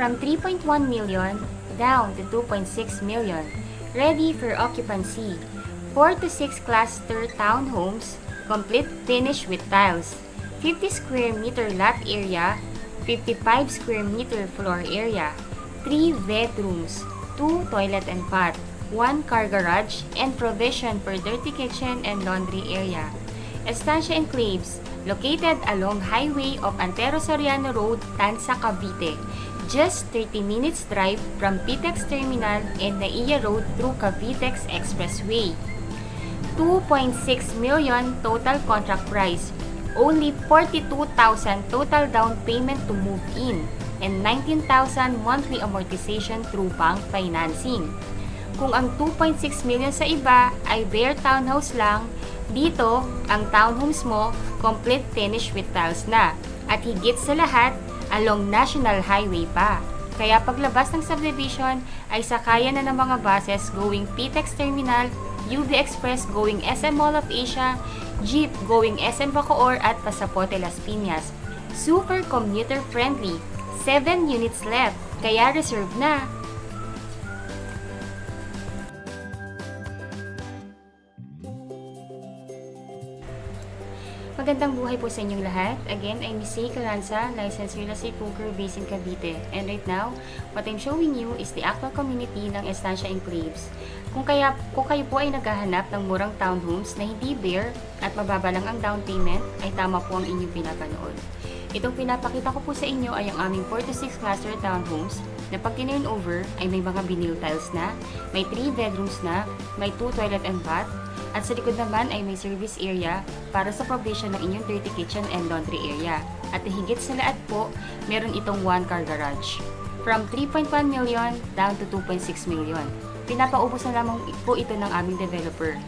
from 3.1 million down to 2.6 million, ready for occupancy. 4 to 6 cluster townhomes, complete finish with tiles. 50 square meter lot area, 55 square meter floor area, 3 bedrooms, 2 toilet and bath, 1 car garage, and provision for dirty kitchen and laundry area. Estancia Enclaves, located along Highway of Antero Soriano Road, Tansa, Cavite. Just 30 minutes drive from PTEX Terminal and Naiya Road through Cavitex Expressway. 2.6 million total contract price. Only 42,000 total down payment to move in and 19,000 monthly amortization through bank financing. Kung ang 2.6 million sa iba ay bare townhouse lang, dito ang townhomes mo complete finish with tiles na at higit sa lahat along National Highway pa. Kaya paglabas ng subdivision ay sakayan na ng mga buses going PTEX Terminal, UV Express going SM Mall of Asia, jeep going SM Bacoor at Pasapote Las Piñas. Super commuter friendly. 7 units left, kaya reserve na. Magandang buhay po sa inyong lahat. Again, I'm Miss Say Caranza, licensed real estate broker based in Cavite. And right now, what I'm showing you is the actual community ng Estancia Enclaves. Kung kayo po ay naghahanap ng murang townhomes na hindi bare at mababa lang ang down payment, ay tama po ang inyong pinapanood. Itong pinapakita ko po sa inyo ay ang aming 4 to 6 cluster townhomes na pag tinurn over ay may mga vinyl tiles na, may 3 bedrooms na, may 2 toilet and bath, at sa likod naman ay may service area para sa provision ng inyong dirty kitchen and laundry area. At higit sa lahat po, meron itong 1 car garage. From 3.1 million down to 2.6 million. Pinapaubos na lamang po ito ng aming developer.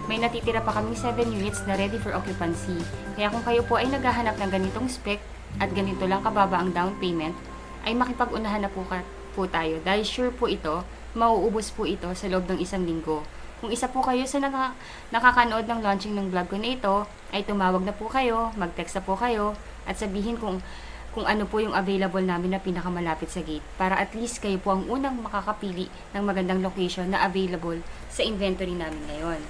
May natitira pa kaming 7 units na ready for occupancy. Kaya kung kayo po ay naghahanap ng ganitong spec at ganito lang kababa ang down payment, ay makipag-unahan na po tayo. Dahil sure po ito, mauubos po ito sa loob ng 1 linggo. Kung isa po kayo sa nakakanood ng launching ng vlog ko na ito, ay tumawag na po kayo, mag-text na po kayo, at sabihin kung ano po yung available namin na pinakamalapit sa gate para at least kayo po ang unang makakapili ng magandang location na available sa inventory namin ngayon.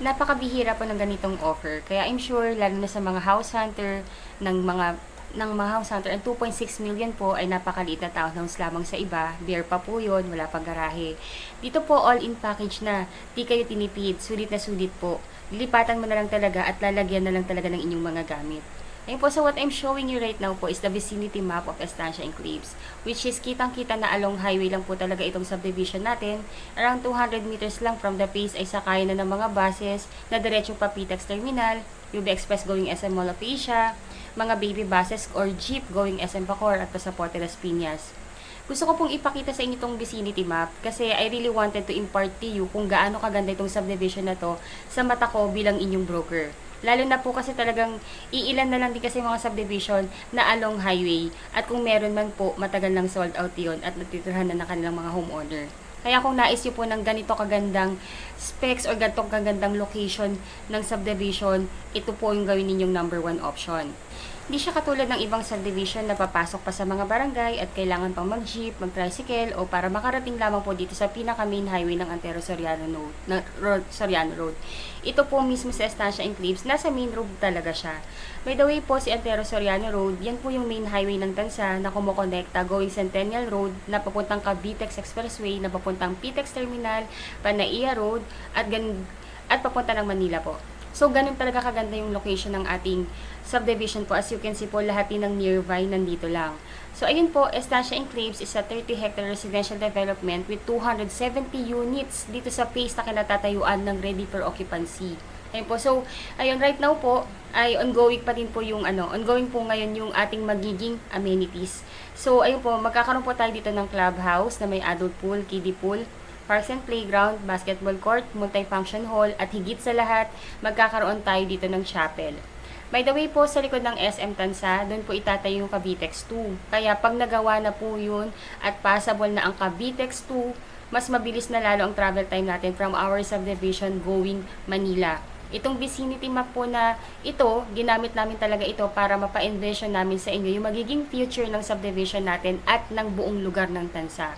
Napakabihira po ng ganitong offer, kaya I'm sure lalo na sa mga house hunter ng mga house hunter, ang 2.6 million po ay napakaliit na townhouse lamang sa iba. Bare pa po yun, wala pang garahe. Dito po all-in package na, di kayo tinipid, sulit na sulit po. Lilipatan mo na lang talaga at lalagyan na lang talaga ng inyong mga gamit. Ayun po, so what I'm showing you right now po is the vicinity map of Estancia Enclaves, which is kitang-kita na along highway lang po talaga itong subdivision natin. Around 200 meters lang from the base ay sakayan na ng mga buses na diretso pa PTEX Terminal, UV Express going SM Mall of Asia, mga baby buses or jeep going SM Bacoor at Pasapote Las Piñas. Gusto ko pong ipakita sa inyo itong vicinity map kasi I really wanted to impart to you kung gaano kaganda itong subdivision na to sa mata ko bilang inyong broker. Lalo na po kasi talagang iilan na lang din kasi mga subdivision na along highway at kung meron man po matagal nang sold out yon at natitirhan na kanilang mga homeowner. Kaya kung nais nyo po ng ganito kagandang specs or ganitong kagandang location ng subdivision, ito po yung gawin ninyong number 1 option. Hindi siya katulad ng ibang subdivision na papasok pa sa mga barangay at kailangan pang mag-jeep, mag-tricycle o para makarating lamang po dito sa pinaka-main highway ng Antero Soriano Road. Ito po mismo sa Estancia Enclaves, nasa main road talaga siya. By the way po, si Antero Soriano Road, yan po yung main highway ng Tansa na kumukonekta going Centennial Road na papuntang Cavitex Expressway na papuntang PTEX Terminal, Panaiya Road at papunta ng Manila po. So, ganun talaga kaganda yung location ng ating subdivision po. As you can see po, lahat din ng nearby nandito lang. So, ayun po, Estancia Enclaves is a 30-hectare residential development with 270 units dito sa phase na kinatatayuan ng ready for occupancy. Ayun po. So, ayun, right now po, ay ongoing pa din po yung ongoing po ngayon yung ating magiging amenities. So, ayun po, magkakaroon po tayo dito ng clubhouse na may adult pool, kiddie pool, parks and playground, basketball court, multi-function hall, at higit sa lahat, magkakaroon tayo dito ng chapel. By the way po, sa likod ng SM Tansa, doon po itatayo yung Cavitex 2. Kaya pag nagawa na po yun at passable na ang Cavitex 2, mas mabilis na lalo ang travel time natin from our subdivision going Manila. Itong vicinity map po na ito, ginamit namin talaga ito para mapa-envision namin sa inyo yung magiging future ng subdivision natin at ng buong lugar ng Tansa.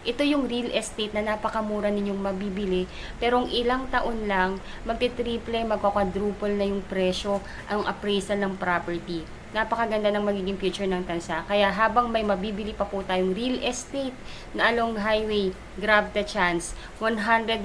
Ito yung real estate na napakamura ninyong mabibili, pero ang ilang taon lang, magti-triple, magkakwadruple na yung presyo, ang appraisal ng property. Napakaganda ng magiging future ng Tansa. Kaya habang may mabibili pa po tayong real estate na along highway, grab the chance. 101%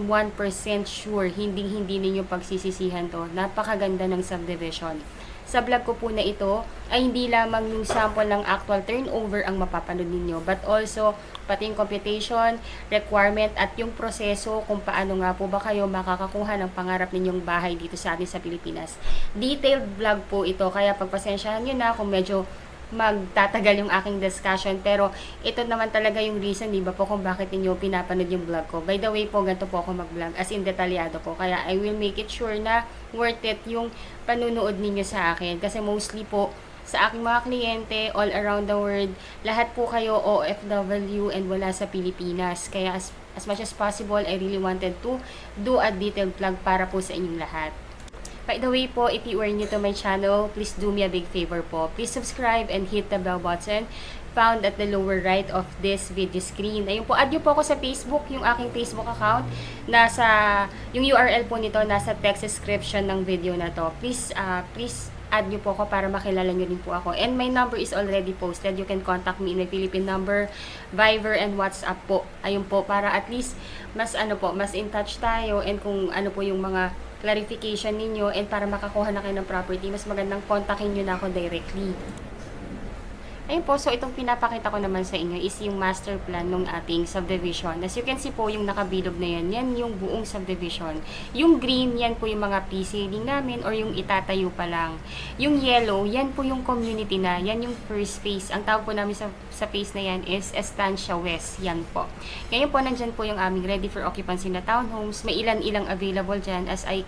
sure, hindi ninyo pagsisisihan to. Napakaganda ng subdivision. Sa vlog ko po na ito ay hindi lamang yung sample ng actual turnover ang mapapanood ninyo, but also pati yung computation, requirement at yung proseso kung paano nga po ba kayo makakakuha ng pangarap ninyong bahay dito sa atin sa Pilipinas. Detailed vlog po ito, kaya pagpasensyahan nyo na kung medyo magtatagal yung aking discussion, pero ito naman talaga yung reason, di ba po, kung bakit niyo pinapanood yung vlog ko. By the way po, ganito po ako mag-vlog, as in detalyado po, kaya I will make it sure na worth it yung panunood ninyo sa akin, kasi mostly po sa aking mga kliyente all around the world, lahat po kayo OFW and wala sa Pilipinas, kaya as much as possible, I really wanted to do a detailed vlog para po sa inyong lahat. By the way po, if you are new to my channel, please do me a big favor po. Please subscribe and hit the bell button found at the lower right of this video screen. Ayun po, add nyo po ako sa Facebook, yung aking Facebook account. Yung URL po nito, nasa text description ng video na to. Please add nyo po ako para makilala nyo din po ako. And my number is already posted. You can contact me in my Philippine number, Viber, and WhatsApp po. Ayun po, para at least mas in touch tayo, and kung ano po yung mga clarification ninyo, and para makakuha na kayo ng property, mas magandang kontakin nyo na ako directly. Ayun po, so itong pinapakita ko naman sa inyo is yung master plan ng ating subdivision. As you can see po, yung nakabilog na yan yung buong subdivision. Yung green, yan po yung mga pre-seeding namin or yung itatayo pa lang. Yung yellow, yan po yung community na, yan yung first phase. Ang tawag po namin sa phase na yan is Estancia West, yan po. Ngayon po, nandyan po yung aming ready for occupancy na townhomes. May ilan-ilang available dyan as I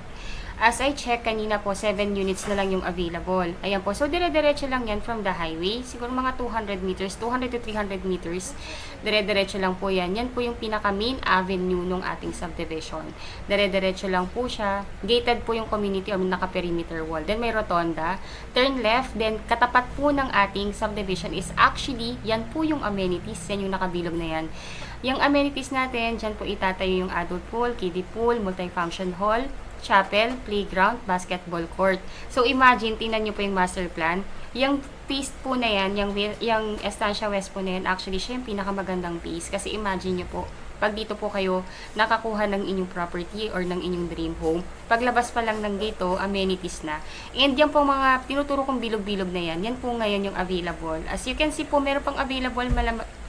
check kanina po, 7 units na lang yung available. Ayan po. So, dire-diretso lang yan from the highway. Siguro mga 200 meters, 200 to 300 meters. Dire-diretso lang po yan. Yan po yung pinaka-main avenue ng ating subdivision. Dire-diretso lang po siya. Gated po yung community or naka-perimeter wall. Then, may rotonda. Turn left. Then, katapat po ng ating subdivision is actually, yan po yung amenities. Yan yung nakabilog na yan. Yung amenities natin, dyan po itatayo yung adult pool, kiddie pool, multifunction hall, chapel, playground, basketball court. So, imagine, tingnan nyo po yung master plan. Yung piece po na yan, yung Estancia West po na yan, actually, siya yung pinakamagandang piece. Kasi imagine nyo po, pag dito po kayo nakakuha ng inyong property or ng inyong dream home, paglabas pa lang ng gate, amenities na. And yan po mga tinuturo kong bilog-bilog na yan po ngayon yung available. As you can see po, meron pang available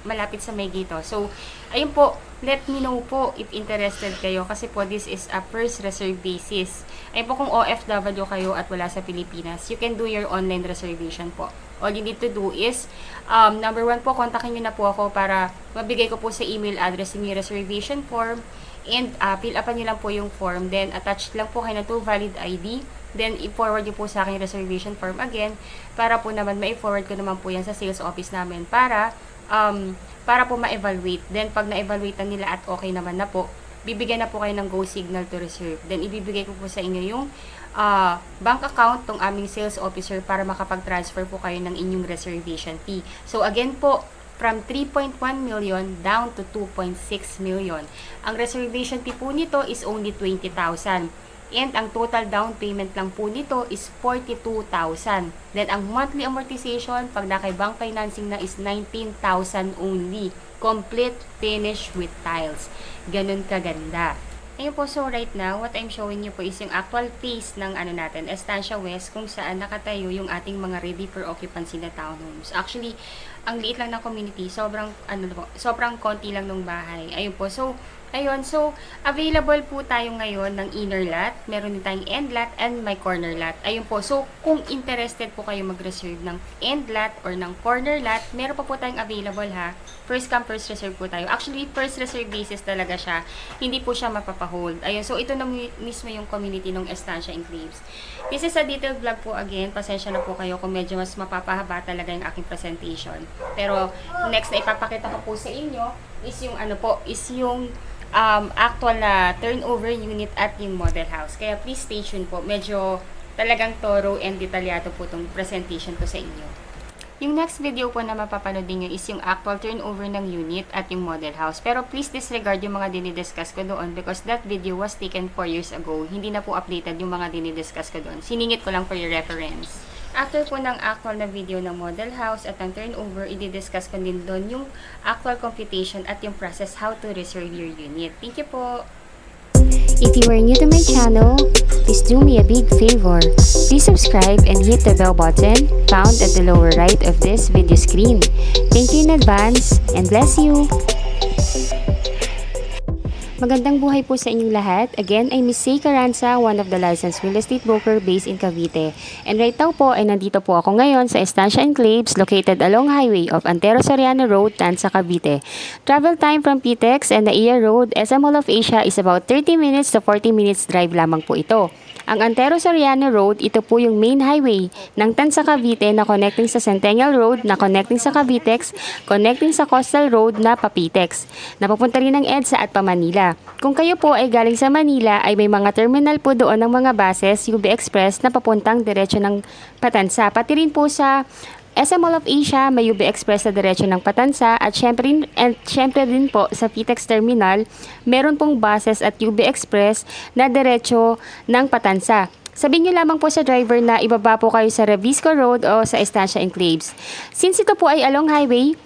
malapit sa may gate. So, ayun po, let me know po if interested kayo, kasi po this is a first reserve basis. Ayun po, kung OFW kayo at wala sa Pilipinas, you can do your online reservation po. All you need to do is, number 1 po, kontakin nyo na po ako para mabigay ko po sa email address yung reservation form, and fill upan nyo lang po yung form, then attach lang po kayo na 2 valid ID, then i-forward nyo po sa akin yung reservation form again, para po naman ma-forward ko naman po yan sa sales office namin para po ma-evaluate. Then, pag na-evaluate na nila at okay naman na po, bibigyan na po kayo ng go signal to reserve. Then, ibibigay ko po sa inyo yung bank account ng aming sales officer para makapag-transfer po kayo ng inyong reservation fee. So, again po, from 3.1 million down to 2.6 million. Ang reservation fee po nito is only 20,000. And ang total down payment lang po nito is 42,000. Then, ang monthly amortization, pag naka-bank financing na, is 19,000 only. Complete finish with tiles. Ganun kaganda. Ayun po, so right now, what I'm showing you po is yung actual phase ng natin, Estancia West, kung saan nakatayo yung ating mga ready for occupancy na townhomes. Actually, ang liit lang ng community, sobrang konti lang ng bahay. Ayun po, so available po tayo ngayon ng inner lot, meron din tayong end lot, and my corner lot. Ayun po, so kung interested po kayo mag-reserve ng end lot or ng corner lot, meron pa po tayong available ha. First come, first reserve po tayo. Actually, first reserve basis talaga siya. Hindi po siya mapapahold. Ayun, so ito na mismo yung community ng Estancia Enclaves. This is a detailed vlog po again. Pasensya na po kayo kung medyo mas mapapahaba talaga yung aking presentation. Pero next na ipapakita ko po sa inyo is yung actual na turnover unit at yung model house. Kaya please stay tuned po. Medyo talagang thorough and detalyado po itong presentation ko sa inyo. Yung next video po na mapapanood niyo is yung actual turnover ng unit at yung model house. Pero please disregard yung mga dinidiscuss ko doon because that video was taken 4 years ago. Hindi na po updated yung mga dinidiscuss ko doon. Siningit ko lang for your reference. After po ng actual na video ng model house at ng turnover, i-discuss ko din doon yung actual computation at yung process how to reserve your unit. Thank you po! If you are new to my channel, please do me a big favor. Please subscribe and hit the bell button found at the lower right of this video screen. Thank you in advance and bless you! Magandang buhay po sa inyong lahat. Again, I'm Miss Say Caranza, one of the licensed real estate broker based in Cavite. And right now po ay nandito po ako ngayon sa Estancia Enclaves located along highway of Antero Soriano Road, Tanza, Cavite. Travel time from PTEX and Naiya Road, SM Mall of Asia is about 30 minutes to 40 minutes drive lamang po ito. Ang Antero Soriano Road, ito po yung main highway ng Tanza, Cavite na connecting sa Centennial Road, na connecting sa Cavitex, connecting sa Coastal Road na Papitex. Napapunta rin ng EDSA at pa Manila. Kung kayo po ay galing sa Manila, ay may mga terminal po doon ng mga buses, UB Express na papuntang diretso ng Patansa. Pati rin po sa SM Mall of Asia, may UB Express na diretso ng Patansa at syempre din po sa PTEX Terminal, meron pong buses at UB Express na diretso ng Patansa. Sabihin nyo lamang po sa driver na ibaba po kayo sa Revisco Road o sa Estancia Enclaves. Since ito po ay along highway,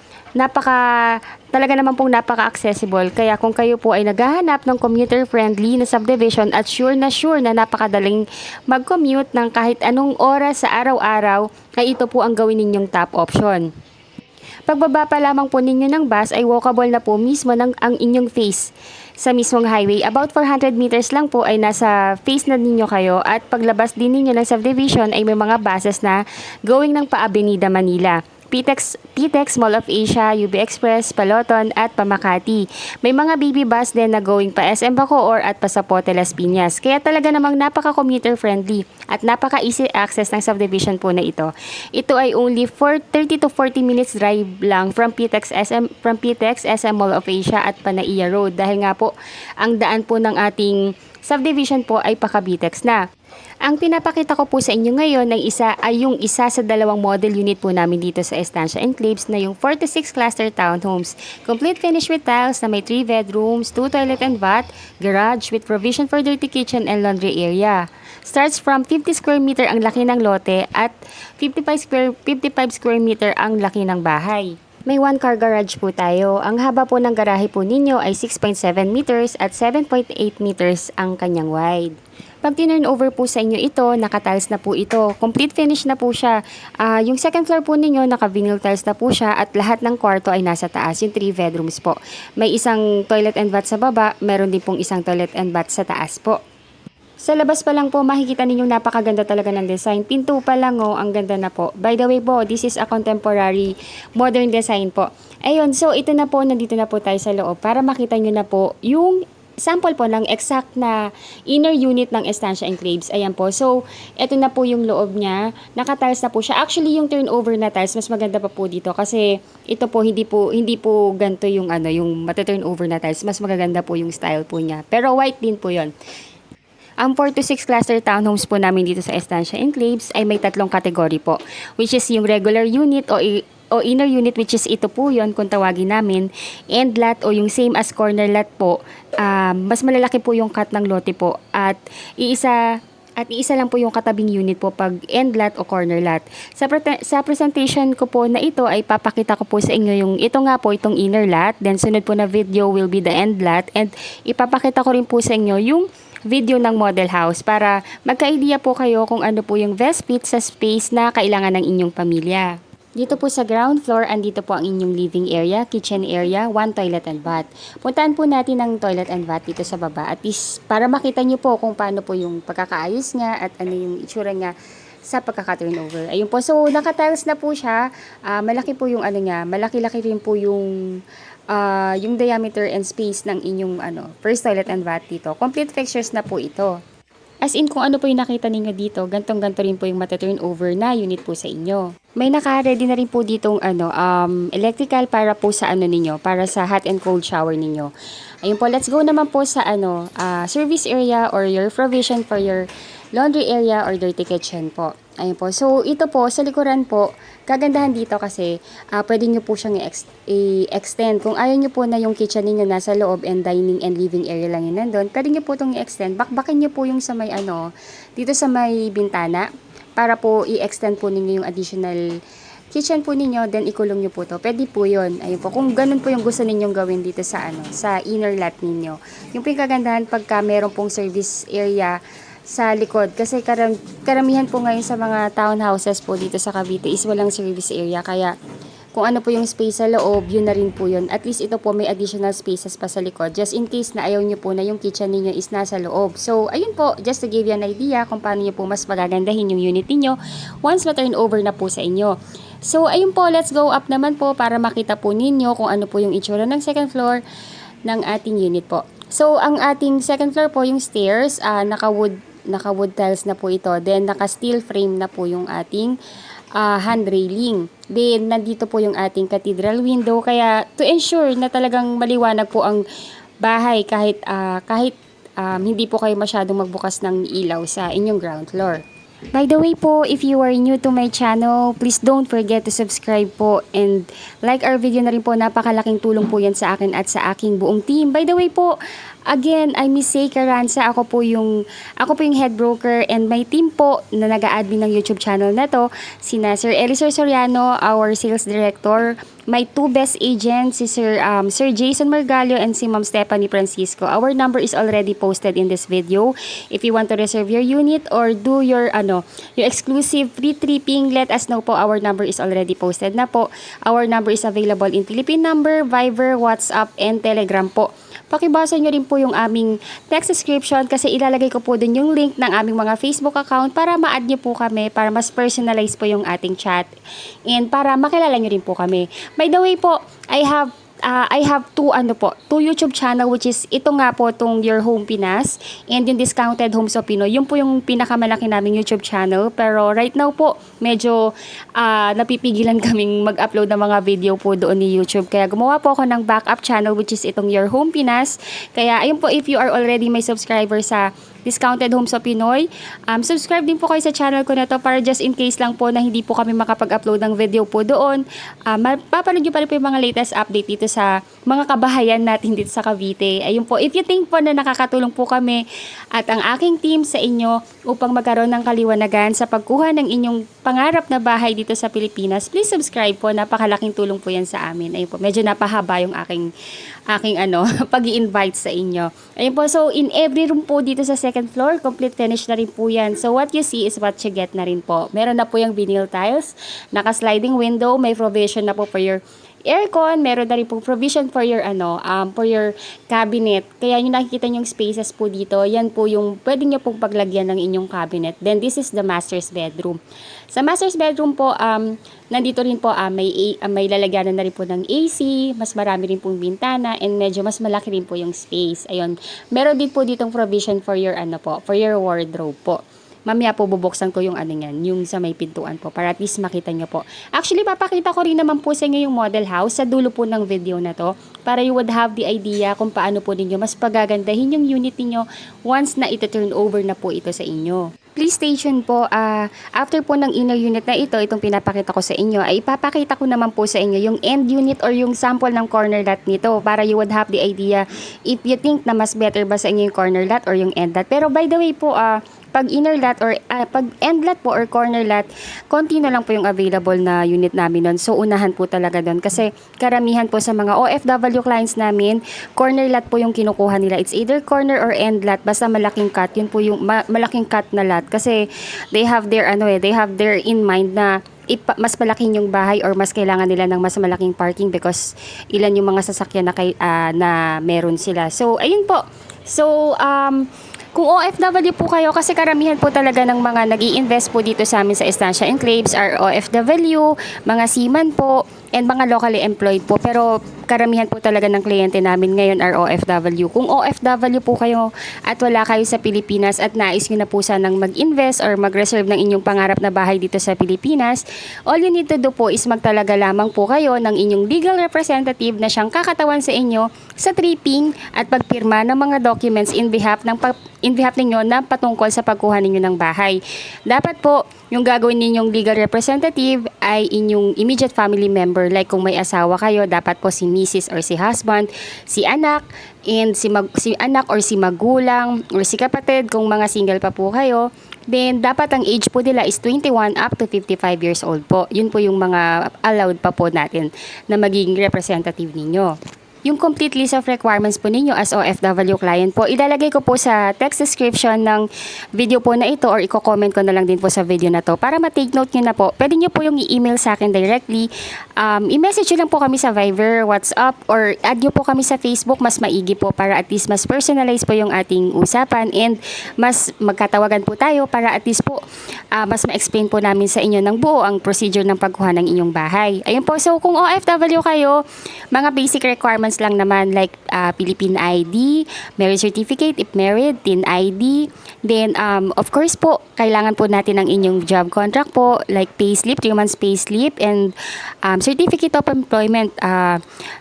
talaga naman pong napaka-accessible. Kaya kung kayo po ay naghahanap ng commuter-friendly na subdivision at sure na napakadaling mag-commute ng kahit anong oras sa araw-araw, ay ito po ang gawin ninyong top option. Pagbaba pa lamang po ninyo ng bus ay walkable na po mismo ang inyong face sa mismong highway. About 400 meters lang po ay nasa face na ninyo kayo at paglabas din ninyo ng subdivision ay may mga buses na going ng pa-Avenida Manila. PTEX Mall of Asia, UB Express, Paloton at Pamakati. May mga baby bus din na going pa SM Bacoor at Pasapote Las Piñas. Kaya talaga namang napaka-commuter friendly at napaka-easy access ng subdivision po na ito. Ito ay only for 30 to 40 minutes drive lang from PTEX SM Mall of Asia at Panaiya Road dahil nga po ang daan po ng ating subdivision po ay pa-Cavitex na. Ang pinapakita ko po sa inyo ngayon ay yung isa sa dalawang model unit po namin dito sa Estancia Enclaves na yung 46 cluster townhomes. Complete finish with tiles na may 3 bedrooms, 2 toilet and bath, garage with provision for dirty kitchen and laundry area. Starts from 50 square meter ang laki ng lote at 55 square meter ang laki ng bahay. May 1 car garage po tayo. Ang haba po ng garahe po ninyo ay 6.7 meters at 7.8 meters ang kanyang wide. Pag tinurn over po sa inyo ito, naka-tiles na po ito. Complete finish na po siya. Yung second floor po ninyo, naka-vinyl tiles na po siya at lahat ng kwarto ay nasa taas. Yung 3 bedrooms po. May isang toilet and bath sa baba, meron din pong isang toilet and bath sa taas po. Sa labas pa lang po, makikita ninyong napakaganda talaga ng design. Pinto pa lang ang ganda na po. By the way po, this is a contemporary modern design po. Ayun, so ito na po, nandito na po tayo sa loob para makita nyo na po yung sample po ng exact na inner unit ng Estancia Enclaves. Ayan po. So, ito na po yung loob niya. Naka-tiles na po siya. Actually, yung turnover na tiles, mas maganda pa po dito kasi ito po hindi po ganito yung yung mata-turnover na tiles. Mas magaganda po yung style po niya. Pero white din po 'yon. Ang 4 to 6 cluster townhomes po namin dito sa Estancia Enclaves ay may 3 kategory po, which is yung regular unit o inner unit, which is ito po yon kung tawagin namin, end lot o yung same as corner lot po. Mas malalaki po yung cut ng lote po at iisa lang po yung katabing unit po pag end lot o corner lot. Sa presentation ko po na ito ay papakita ko po sa inyo yung ito nga po itong inner lot, then sunod po na video will be the end lot, and ipapakita ko rin po sa inyo yung video ng model house para magka-idea po kayo kung ano po yung best fit sa space na kailangan ng inyong pamilya. Dito po sa ground floor, andito po ang inyong living area, kitchen area, 1 toilet and bath. Puntahan po natin ang toilet and bath dito sa baba. At least para makita nyo po kung paano po yung pagkakaayos nga at ano yung itsura nga sa pagkaka-turnover. Ayun po. So, naka-tiles na po siya. Malaki po yung malaki-laki rin po yung diameter and space ng inyong first toilet and bath dito. Complete fixtures na po ito. As in, kung ano po yung nakita ninyo dito, gantong-ganto rin po yung mata-turn over na unit po sa inyo. May naka-ready na rin po ditong electrical para po sa ninyo, para sa hot and cold shower ninyo. Ayun po, let's go naman po sa service area or your provision for your laundry area or dirty kitchen po. Ayun po. So, ito po, sa likuran po, kagandahan dito kasi pwede nyo po siyang i-extend. Kung ayaw nyo po na yung kitchen ninyo nasa loob and dining and living area lang yun nandun, pwede nyo po itong i-extend. Bakbakin nyo po yung sa may dito sa may bintana para po i-extend po ninyo yung additional kitchen po ninyo, then ikulong nyo po to. Pwede po yun. Ayun po. Kung ganun po yung gusto ninyong gawin dito sa sa inner lot ninyo. Yung po yung kagandahan pagka meron pong service area sa likod. Kasi karamihan po ngayon sa mga townhouses po dito sa Cavite is walang service area. Kaya kung ano po yung space sa loob, yun na rin po yun. At least ito po may additional spaces pa sa likod. Just in case na ayaw nyo po na yung kitchen ninyo is nasa loob. So, ayun po, just to give you an idea kung paano nyo po mas magagandahin yung unit ninyo once ma-turn over na po sa inyo. So, ayun po, let's go up naman po para makita po ninyo kung ano po yung itsura ng second floor ng ating unit po. So, ang ating second floor po, yung stairs, naka-wood tiles na po ito. Then, naka-steel frame na po yung ating hand railing. Then, nandito po yung ating cathedral window. Kaya, to ensure na talagang maliwanag po ang bahay kahit hindi po kayo masyadong magbukas ng ilaw sa inyong ground floor. By the way po, if you are new to my channel, please don't forget to subscribe po and like our video na rin po. Napakalaking tulong po yan sa akin at sa aking buong team. By the way po, again, I'm Miss Say Caranza. Ako po yung head broker and my team po na nag-a-admin ng YouTube channel na to, sina Sir Elisir Soriano, our sales director, my two best agents, si Sir Jason Margalio and si Ma'am Stephanie Francisco. Our number is already posted in this video. If you want to reserve your unit or do your exclusive free tripping, let us know po. Our number is already posted na po. Our number is available in Philippine number, Viber, WhatsApp, and Telegram po. Pakibasa nyo rin po yung aming text description kasi ilalagay ko po dun yung link ng aming mga Facebook account para ma-add nyo po kami, para mas personalize po yung ating chat and para makilala nyo rin po kami. By the way po, I have two YouTube channel, which is ito nga po, tong Your Home Pinas and yung Discounted Homes of Pinoy. Yun po yung pinakamalaki naming YouTube channel. Pero right now po, medyo napipigilan kaming mag-upload ng mga video po doon ni YouTube. Kaya gumawa po ako ng backup channel, which is itong Your Home Pinas. Kaya ayun po, if you are already my subscriber sa Discounted Homes of Pinoy, subscribe din po kayo sa channel ko na to para just in case lang po na hindi po kami makapag-upload ng video po doon. Mapapanood nyo pa rin po yung mga latest update dito sa mga kabahayan natin dito sa Cavite. Ayun po, if you think po na nakakatulong po kami at ang aking team sa inyo upang magkaroon ng kaliwanagan sa pagkuha ng inyong pangarap na bahay dito sa Pilipinas, please subscribe po. Napakalaking tulong po yan sa amin. Ayun po, medyo napahaba yung aking pag-i-invite sa inyo. Ayun po, so in every room po dito sa second floor, complete finish na rin po yan. So what you see is what you get na rin po. Meron na po yung vinyl tiles, naka-sliding window, may provision na po for your aircon, meron na rin po provision for your for your cabinet. Kaya yung nakikita yung spaces po dito, yan po yung pwede nyo pong paglagyan ng inyong cabinet. Then this is the master's bedroom. Sa master's bedroom po, nandito rin po may lalagyanan na rin po ng AC, mas marami rin pong bintana and medyo mas malaki rin po yung space. Ayun. Meron din po ditong provision for your for your wardrobe po. Mamaya po bubuksan ko yung yung sa may pintuan po para at least makita nyo po. Actually, papakita ko rin naman po sa inyo yung model house sa dulo po ng video na to para you would have the idea kung paano po ninyo mas pagagandahin yung unit niyo once na ito-turn over na po ito sa inyo. Please stay tuned po. After po ng inner unit na itong pinapakita ko sa inyo, ay ipapakita ko naman po sa inyo yung end unit or yung sample ng corner lot nito para you would have the idea if you think na mas better ba sa inyo yung corner lot or yung end lot. Pero by the way po, pag inner lot or pag end lot po or corner lot, konti na lang po yung available na unit namin nun. So, unahan po talaga doon. Kasi karamihan po sa mga OFW clients namin, corner lot po yung kinukuha nila. It's either corner or end lot. Basta malaking cut. Yun po yung malaking cut na lot. Kasi they have their in mind na mas malaking yung bahay or mas kailangan nila ng mas malaking parking because ilan yung mga sasakyan na meron sila. So, ayun po. So, Kung OFW po kayo, kasi karamihan po talaga ng mga nag-i-invest po dito sa amin sa Estancia Enclaves are OFW, mga seaman po, and mga locally employed po. Pero karamihan po talaga ng kliyente namin ngayon are OFW. Kung OFW po kayo at wala kayo sa Pilipinas at nais nyo na po sanang mag-invest or mag-reserve ng inyong pangarap na bahay dito sa Pilipinas, all you need to do po is magtalaga lamang po kayo ng inyong legal representative na siyang kakatawan sa inyo sa tripping at pagpirma ng mga documents in behalf ninyo na patungkol sa pagkuha ninyo ng bahay. Dapat po, yung gagawin ninyong legal representative ay inyong immediate family member. Like kung may asawa kayo, dapat po si Mrs. or si husband, si anak, and si anak or si magulang or si kapatid kung mga single pa po kayo. Then, dapat ang age po nila is 21 up to 55 years old po. Yun po yung mga allowed pa po natin na magiging representative ninyo. Yung complete list of requirements po ninyo as OFW client po, ilalagay ko po sa text description ng video po na ito or i-comment ko na lang din po sa video na to para ma-take note nyo na po. Pwede nyo po yung i-email sa akin directly. I-message nyo lang po kami sa Viber, WhatsApp, or add nyo po kami sa Facebook. Mas maigi po para at least mas personalize po yung ating usapan and mas magkatawagan po tayo para at least po mas ma-explain po namin sa inyo ng buo ang procedure ng pagkuha ng inyong bahay. Ayun po, so kung OFW kayo, mga basic requirements lang naman like Philippine ID, marriage certificate if married, TIN ID, then of course po, kailangan po natin ang inyong job contract po like payslip, 3 months payslip and certificate of employment.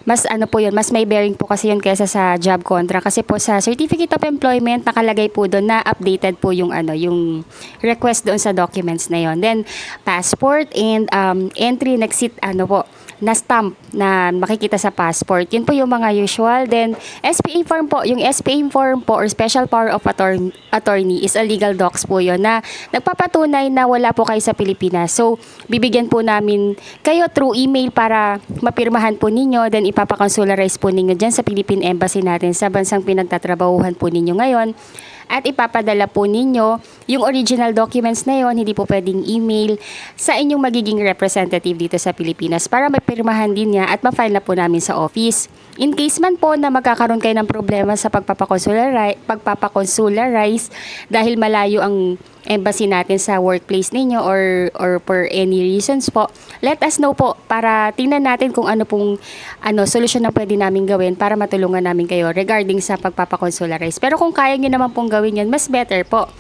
Mas ano po yun, mas may bearing po kasi yun kaysa sa job contract kasi po sa certificate of employment nakalagay po doon na updated po yung yung request doon sa documents na yon. Then passport and entry next na stamp na makikita sa passport. Yun po yung mga usual. Then, SPA form po. Yung SPA form po or Special Power of Attorney is a legal docs po yun na nagpapatunay na wala po kayo sa Pilipinas. So, bibigyan po namin kayo through email para mapirmahan po ninyo. Then, ipapakonsularize po ninyo dyan sa Philippine Embassy natin sa bansang pinagtatrabahuhan po ninyo ngayon. At ipapadala po ninyo yung original documents na yon, hindi po pwedeng email, sa inyong magiging representative dito sa Pilipinas para mapirmahan din niya at ma-file na po namin sa office. In case man po na magkakaroon kayo ng problema sa pagpapakonsularize dahil malayo ang embassy natin sa workplace ninyo or for any reasons po, let us know po para tingnan natin kung ano pong solusyon na pwede namin gawin para matulungan namin kayo regarding sa pagpapakonsularize. Pero kung kaya nyo naman pong gawin yan, mas better po.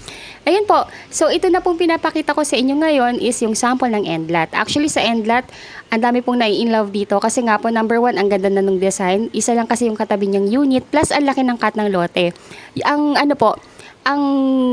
Ayun po. So, ito na pong pinapakita ko sa inyo ngayon is yung sample ng endlat. Actually, sa endlat, ang dami pong nai-inlove dito kasi nga po, number 1, ang ganda na ng design. Isa lang kasi yung katabi niyang unit plus ang laki ng cut ng lote. Ang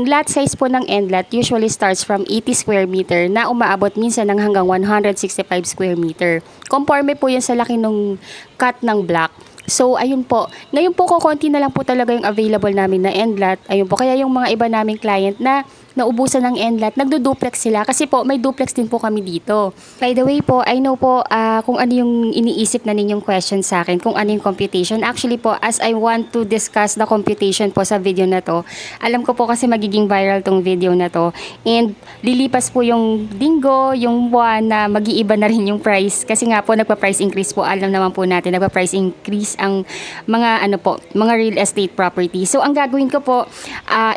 lot size po ng endlat usually starts from 80 square meter na umaabot minsan ng hanggang 165 square meter. Conforme po yan sa laki ng cut ng block. So, ayun po. Ngayon po, konti na lang po talaga yung available namin na endlat. Ayun po, kaya yung mga iba naming client na naubusan ng endlat, nagdo-duplex sila kasi po may duplex din po kami dito. By the way po, I know po kung ano yung iniisip na ninyong question sa akin, kung ano yung computation. Actually po, as I want to discuss the computation po sa video na to, alam ko po kasi magiging viral tong video na to. And lilipas po yung linggo, yung buwan na mag-iiba na rin yung price. Kasi nga po, nagpa-price increase po. Alam naman po natin, nagpa-price increase ang mga mga real estate property. So, ang gagawin ko po,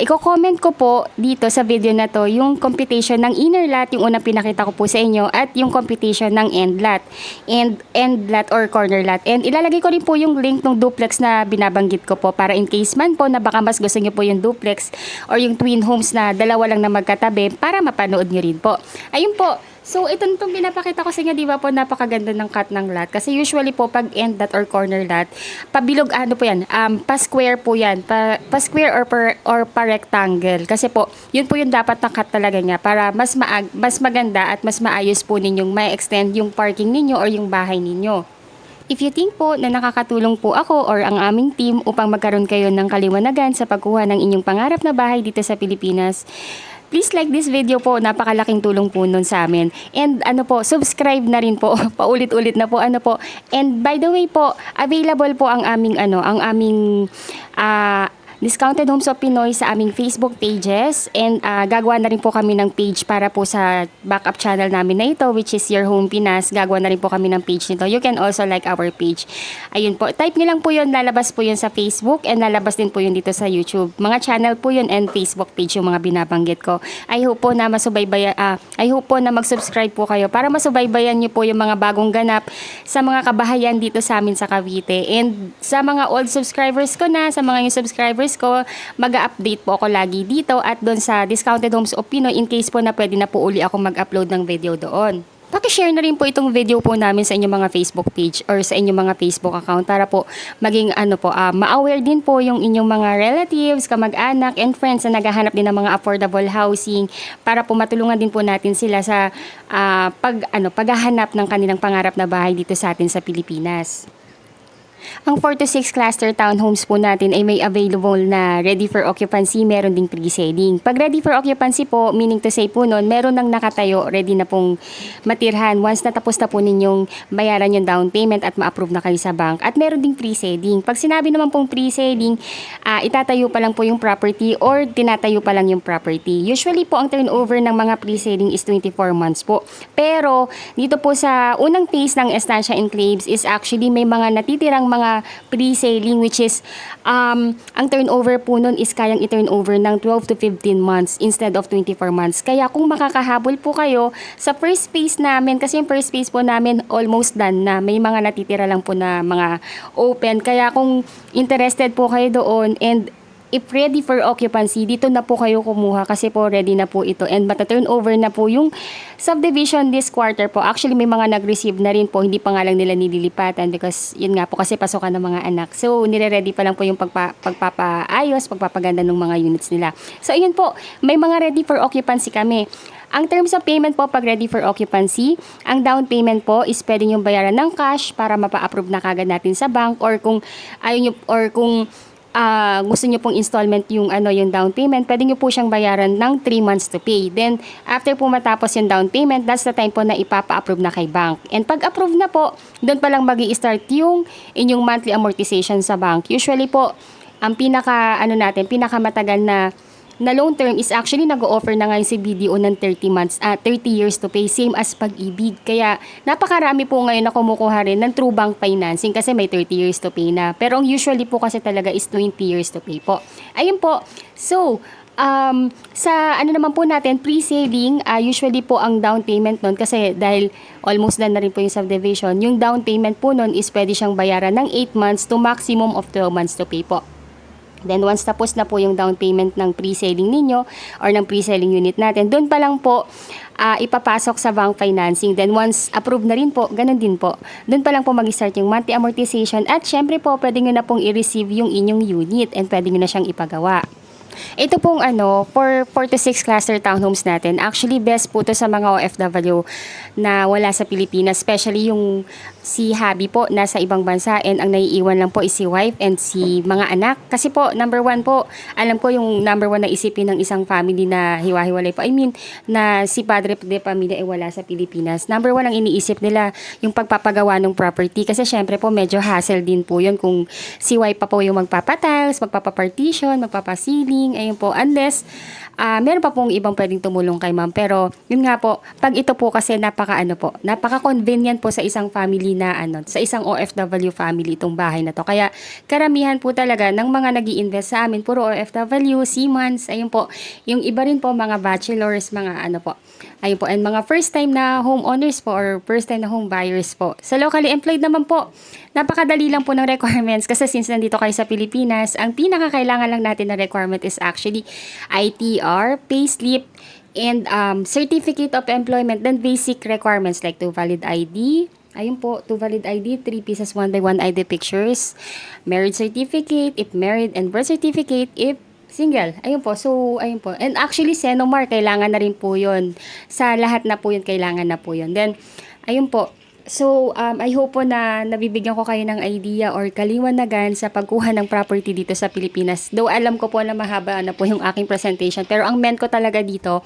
i-comment ko po dito sa video na to yung computation ng inner lot, yung unang pinakita ko po sa inyo, at yung computation ng end lot or corner lot. And ilalagay ko rin po yung link ng duplex na binabanggit ko po para in case man po na baka mas gusto nyo po yung duplex or yung twin homes na dalawa lang na magkatabi para mapanood nyo rin po. Ayun po. So, itong pinapakita ko sa inyo, di ba po, napakaganda ng cut ng lot. Kasi usually po, pag end lot or corner lot, pabilog, po yan, pa-square po yan. Pa-square or pa-rectangle. Kasi po, yun po yung dapat na cut talaga niya para mas maganda at mas maayos po ninyong ma-extend yung parking ninyo or yung bahay ninyo. If you think po na nakakatulong po ako or ang aming team upang magkaroon kayo ng kaliwanagan sa pagkuha ng inyong pangarap na bahay dito sa Pilipinas, please like this video po, napakalaking tulong po nun sa amin. And subscribe na rin po, paulit-ulit na po, And by the way po, available po ang aming Discounted Homes of Pinoy sa aming Facebook pages, and gagawa na rin po kami ng page para po sa backup channel namin na ito, which is Your Home Pinas. Gagawa na rin po kami ng page nito. You can also like our page. Ayun po, type nyo lang po yun, lalabas po yun sa Facebook and lalabas din po yun dito sa YouTube. Mga channel po yun and Facebook page yung mga binabanggit ko. I hope po na mag-subscribe po kayo para masubaybayan nyo po yung mga bagong ganap sa mga kabahayan dito sa amin sa Cavite. And sa mga old subscribers ko na, sa mga new subscribers ko, mag-update po ako lagi dito at doon sa Discounted Homes of Pinoy in case po na pwede na po uli ako mag-upload ng video doon. Paki-share na rin po itong video po namin sa inyong mga Facebook page or sa inyong mga Facebook account para po maging ma-aware din po yung inyong mga relatives, kamag-anak, and friends na naghahanap din ng mga affordable housing para po matulungan din po natin sila sa paghahanap ng kanilang pangarap na bahay dito sa atin sa Pilipinas. Ang 4 to 6 cluster townhomes po natin ay may available na ready for occupancy, meron ding pre-selling. Pag ready for occupancy po, meaning to say po nun, meron nang nakatayo, ready na pong matirhan once natapos na po ninyong bayaran yung down payment at ma-approve na kayo sa bank. At meron ding pre-selling. Pag sinabi naman pong pre-selling, itatayo pa lang po yung property or tinatayo pa lang yung property. Usually po ang turnover ng mga pre-selling is 24 months po. Pero dito po sa unang phase ng Estancia Enclaves is actually may mga natitirang mga pre-selling, which is ang turnover po nun is kayang i-turnover ng 12 to 15 months instead of 24 months. Kaya kung makakahabol po kayo sa first phase namin, kasi yung first phase po namin almost done na, may mga natitira lang po na mga open. Kaya kung interested po kayo doon and if ready for occupancy, dito na po kayo kumuha kasi po ready na po ito and mata-turnover na po yung subdivision this quarter po. Actually, may mga nag-receive na rin po, hindi pa nga lang nila nililipatan because yun nga po kasi pasokan ng mga anak. So, nire-ready pa lang po yung pagpapaayos, pagpapaganda ng mga units nila. So, ayun po, may mga ready for occupancy kami. Ang terms of payment po pag ready for occupancy, ang down payment po is pwede yung bayaran ng cash para mapa-approve na kagad natin sa bank or kung ayaw nyo, or kung gusto nyo pong installment yung down payment, pwede nyo po siyang bayaran ng 3 months to pay. Then, after po matapos yung down payment, that's the time po na ipapa-approve na kay bank. And pag approve na po, doon pa lang magi-start yung inyong monthly amortization sa bank. Usually po, ang pinakamatagal na loan term is actually nag-o-offer na ngayon si BDO ng 30 years to pay, same as Pag-ibig. Kaya napakarami po ngayon na kumukuha rin ng true bank financing kasi may 30 years to pay na. Pero ang usually po kasi talaga is 20 years to pay po. Ayun po. So, sa naman po natin, pre-selling, usually po ang down payment nun, kasi dahil almost done na rin po yung subdivision, yung down payment po nun is pwede siyang bayaran ng 8 months to maximum of 12 months to pay po. Then once tapos na po yung down payment ng pre-selling ninyo or ng pre-selling unit natin, doon pa lang po ipapasok sa bank financing. Then once approved na rin po, ganun din po. Doon pa lang po mag-start yung monthly amortization at syempre po pwede nyo na pong i-receive yung inyong unit and pwede nyo na siyang ipagawa. Ito pong for 4 to 6 cluster townhomes natin, actually best po to sa mga OFW na wala sa Pilipinas, especially yung si hubby po nasa ibang bansa and ang naiiwan lang po is si wife and si mga anak. Kasi po, number 1 po, alam ko yung number 1 na isipin ng isang family na hiwa-hiwalay po. I mean, na si padre de pamilya ay wala sa Pilipinas. Number 1 ang iniisip nila yung pagpapagawa ng property kasi syempre po medyo hassle din po yun kung si wife pa po yung magpapatiles, magpapapartition, magpapasealing, ayun po, unless meron pa pong ibang pwedeng tumulong kay ma'am. Pero yun nga po, pag ito po kasi napaka-convenient po sa isang family na sa isang OFW family itong bahay na to. Kaya karamihan po talaga ng mga nag-i-invest sa amin, puro OFW, seamans, ayun po. Yung iba rin po mga bachelors, mga po. Ayun po, and mga first time na homeowners po or first time na home buyers po. Sa locally employed naman po, napakadali lang po ng requirements kasi since nandito kayo sa Pilipinas, ang pinakakailangan lang natin na requirement is actually ITR, payslip, and certificate of employment, then basic requirements like 2 valid ID, ayun po, 2 valid ID, 3 pieces 1 by 1 ID pictures, marriage certificate, if married, and birth certificate, if single. Ayun po. So, ayun po. And actually, Senomar, kailangan na rin po yun. Sa lahat na po yun, kailangan na po yun. Then, ayun po. So, I hope po na nabibigyan ko kayo ng idea or kaliwanagan sa pagkuha ng property dito sa Pilipinas. Though alam ko po na mahaba na po yung aking presentation. Pero ang meant ko talaga dito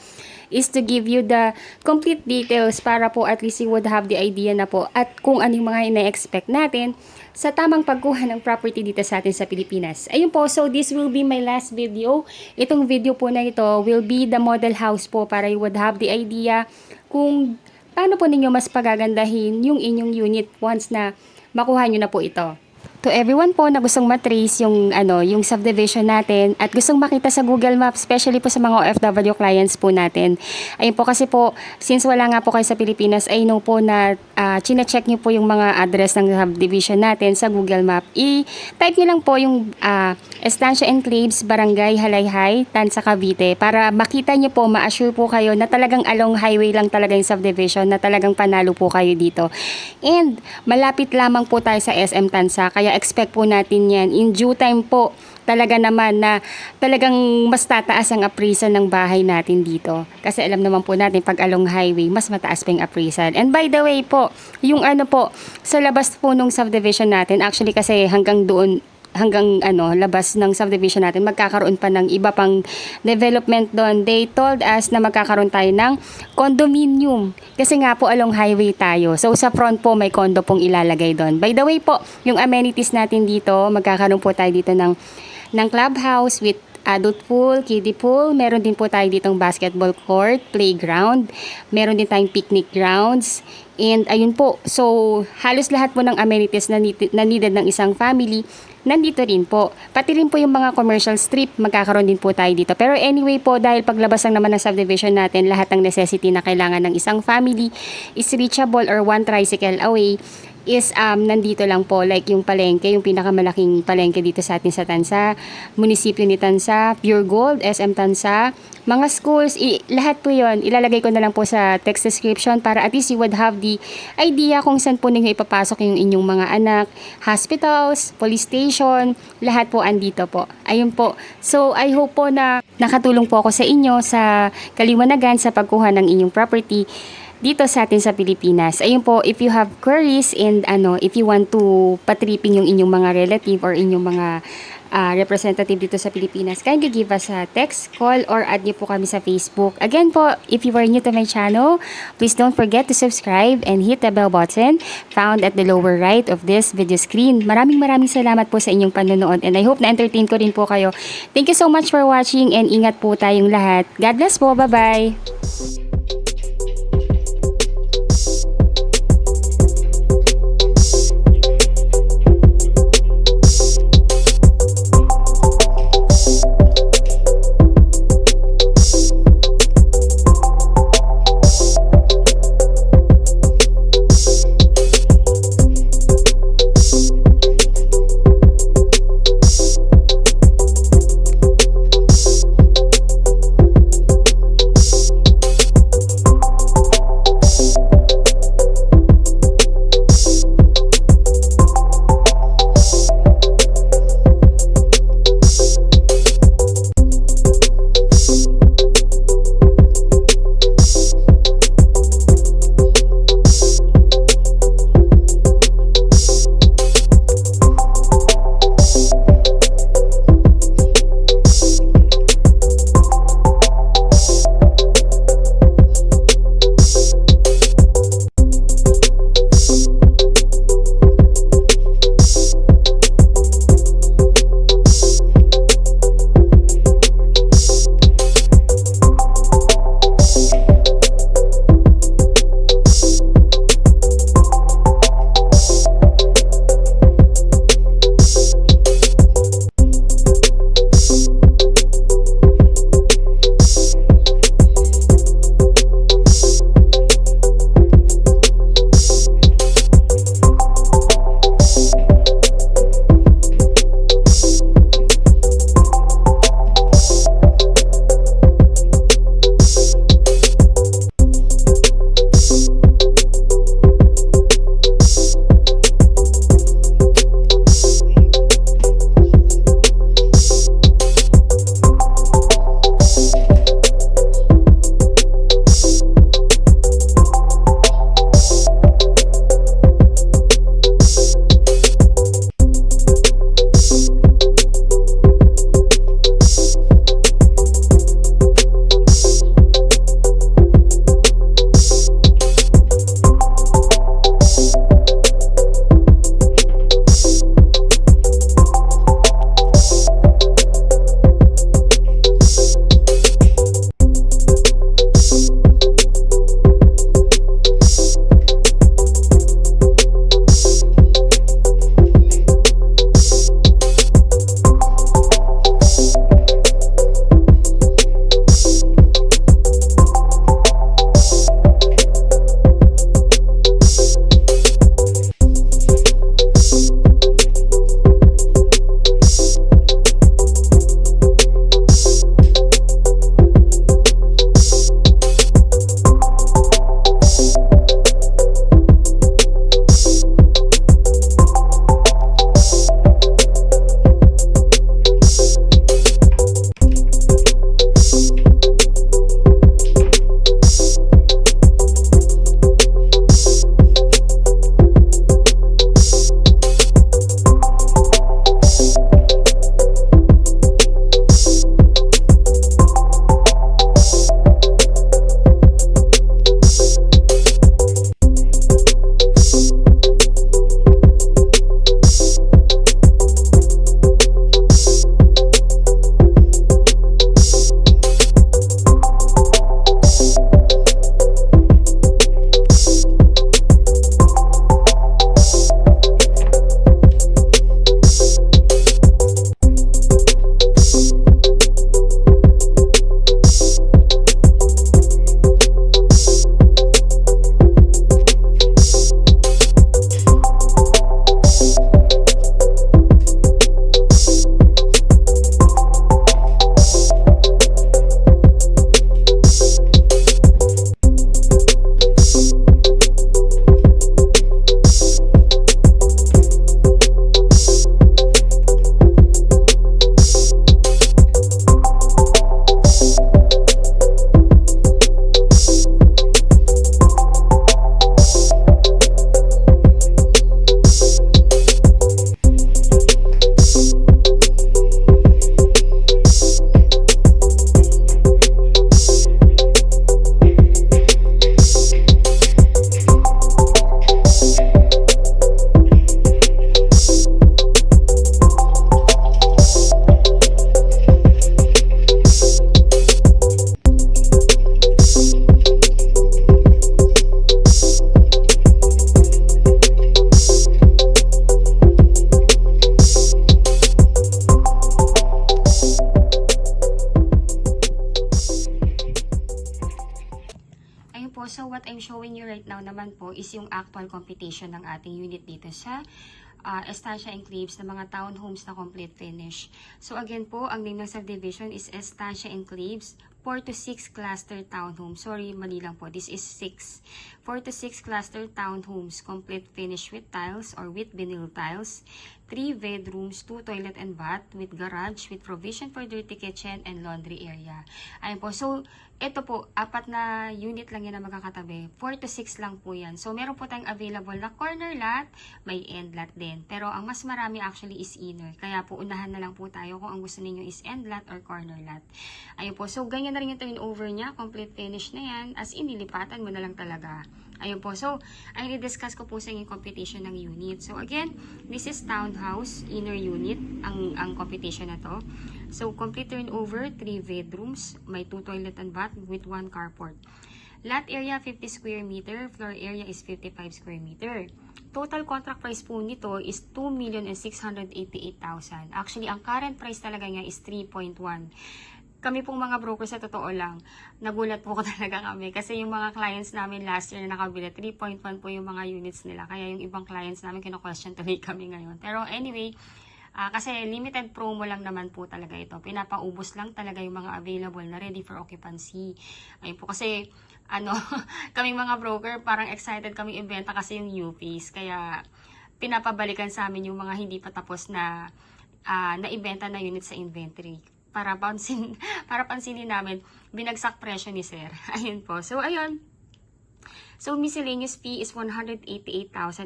is to give you the complete details para po at least you would have the idea na po at kung anong mga ina-expect natin sa tamang pagkuha ng property dito sa atin sa Pilipinas. Ayun po, so this will be my last video. Itong video po na ito will be the model house po para you would have the idea kung paano po ninyo mas pagagandahin yung inyong unit once na makuha nyo na po ito. To everyone po na gustong matrace yung subdivision natin at gustong makita sa Google Maps, especially po sa mga OFW clients po natin. Ayun po kasi po, since wala nga po kayo sa Pilipinas, I know po na chine-check nyo po yung mga address ng subdivision natin sa Google Map. I-type nyo lang po yung Estancia Enclaves, Barangay Halayhay, Tansa, Cavite para makita nyo po, ma-assure po kayo na talagang along highway lang talaga yung subdivision, na talagang panalo po kayo dito. And malapit lamang po tayo sa SM Tansa, kaya expect po natin yan. In due time po, talaga naman na talagang mas tataas ang appraisal ng bahay natin dito. Kasi alam naman po natin, pag along highway, mas mataas pa yung appraisal. And by the way po, yung sa labas po nung subdivision natin, actually kasi hanggang labas ng subdivision natin, magkakaroon pa ng iba pang development doon. They told us na magkakaroon tayo ng condominium. Kasi nga po along highway tayo. So sa front po may condo pong ilalagay doon. By the way po, yung amenities natin dito, magkakaroon po tayo dito ng clubhouse with adult pool, kiddie pool. Meron din po tayo ditong basketball court, playground. Meron din tayong picnic grounds. And ayun po, so halos lahat po ng amenities na needed ng isang family, nandito rin po. Pati rin po yung mga commercial strip, magkakaroon din po tayo dito. Pero anyway po, dahil paglabas lang naman ng subdivision natin, lahat ng necessity na kailangan ng isang family is reachable or one tricycle away is nandito lang po, like yung palengke, yung pinakamalaking palengke dito sa atin sa Tansa, munisipyo ni Tansa, Pure Gold, SM Tansa, mga schools, lahat po yon ilalagay ko na lang po sa text description para at least you would have the idea kung saan po ninyo ipapasok yung inyong mga anak, hospitals, police station, lahat po andito po. Ayun po. So I hope po na nakatulong po ako sa inyo sa kaliwanagan sa pagkuha ng inyong property dito sa atin sa Pilipinas. Ayun po, if you have queries and if you want to patripping yung inyong mga relative or inyong mga representative dito sa Pilipinas, kindly give us a text, call, or add niyo po kami sa Facebook. Again po, if you are new to my channel, please don't forget to subscribe and hit the bell button found at the lower right of this video screen. Maraming salamat po sa inyong panonood and I hope na-entertain ko rin po kayo. Thank you so much for watching and ingat po tayong lahat. God bless po. Bye-bye! right now naman po is yung actual computation ng ating unit dito sa Estancia Enclaves na mga townhomes na complete finish. So again po, ang name ng subdivision is Estancia Enclaves, 4 to 6 cluster townhomes. Sorry, mali lang po. This is 6. 4 to 6 cluster townhomes, complete finish with tiles or with vinyl tiles. 3 bedrooms, 2 toilet and bath with garage with provision for dirty kitchen and laundry area. Ayun po. So, ito po, 4 na unit lang yan na magkakatabi. 4 to 6 lang po yan. So, meron po tayong available na corner lot, may end lot din. Pero, ang mas marami actually is inner. Kaya po, unahan na lang po tayo kung ang gusto ninyo is end lot or corner lot. Ayun po. So, ganyan na rin yung turnover niya. Complete finish na yan. As in, nilipatan mo na lang talaga. Ayun po. So, ay discuss ko po sa inyo yung computation ng unit. So, again, this is townhouse, inner unit, ang computation na to. So, complete turnover, 3 bedrooms, may 2 toilet and bath with 1 carport. Lot area, 50 square meter. Floor area is 55 square meter. Total contract price po nito is 2,688,000. Actually, ang current price talaga niya is 3.1. Kami pong mga brokers, sa totoo lang, nagulat po talaga kami. Kasi yung mga clients namin last year na nakabili, 3.1 po yung mga units nila. Kaya yung ibang clients namin, kino-question tuloy kami ngayon. Pero anyway, kasi limited promo lang naman po talaga ito. Pinapaubos lang talaga yung mga available na ready for occupancy. Ayun po kasi, kaming mga broker, parang excited kami ibenta kasi yung UPs. Kaya, pinapabalikan sa amin yung mga hindi pa tapos na ibenta na unit sa inventory. Para pansinin namin, binagsak presyo ni sir. Ayun po. So, ayun. So, miscellaneous fee is 188,000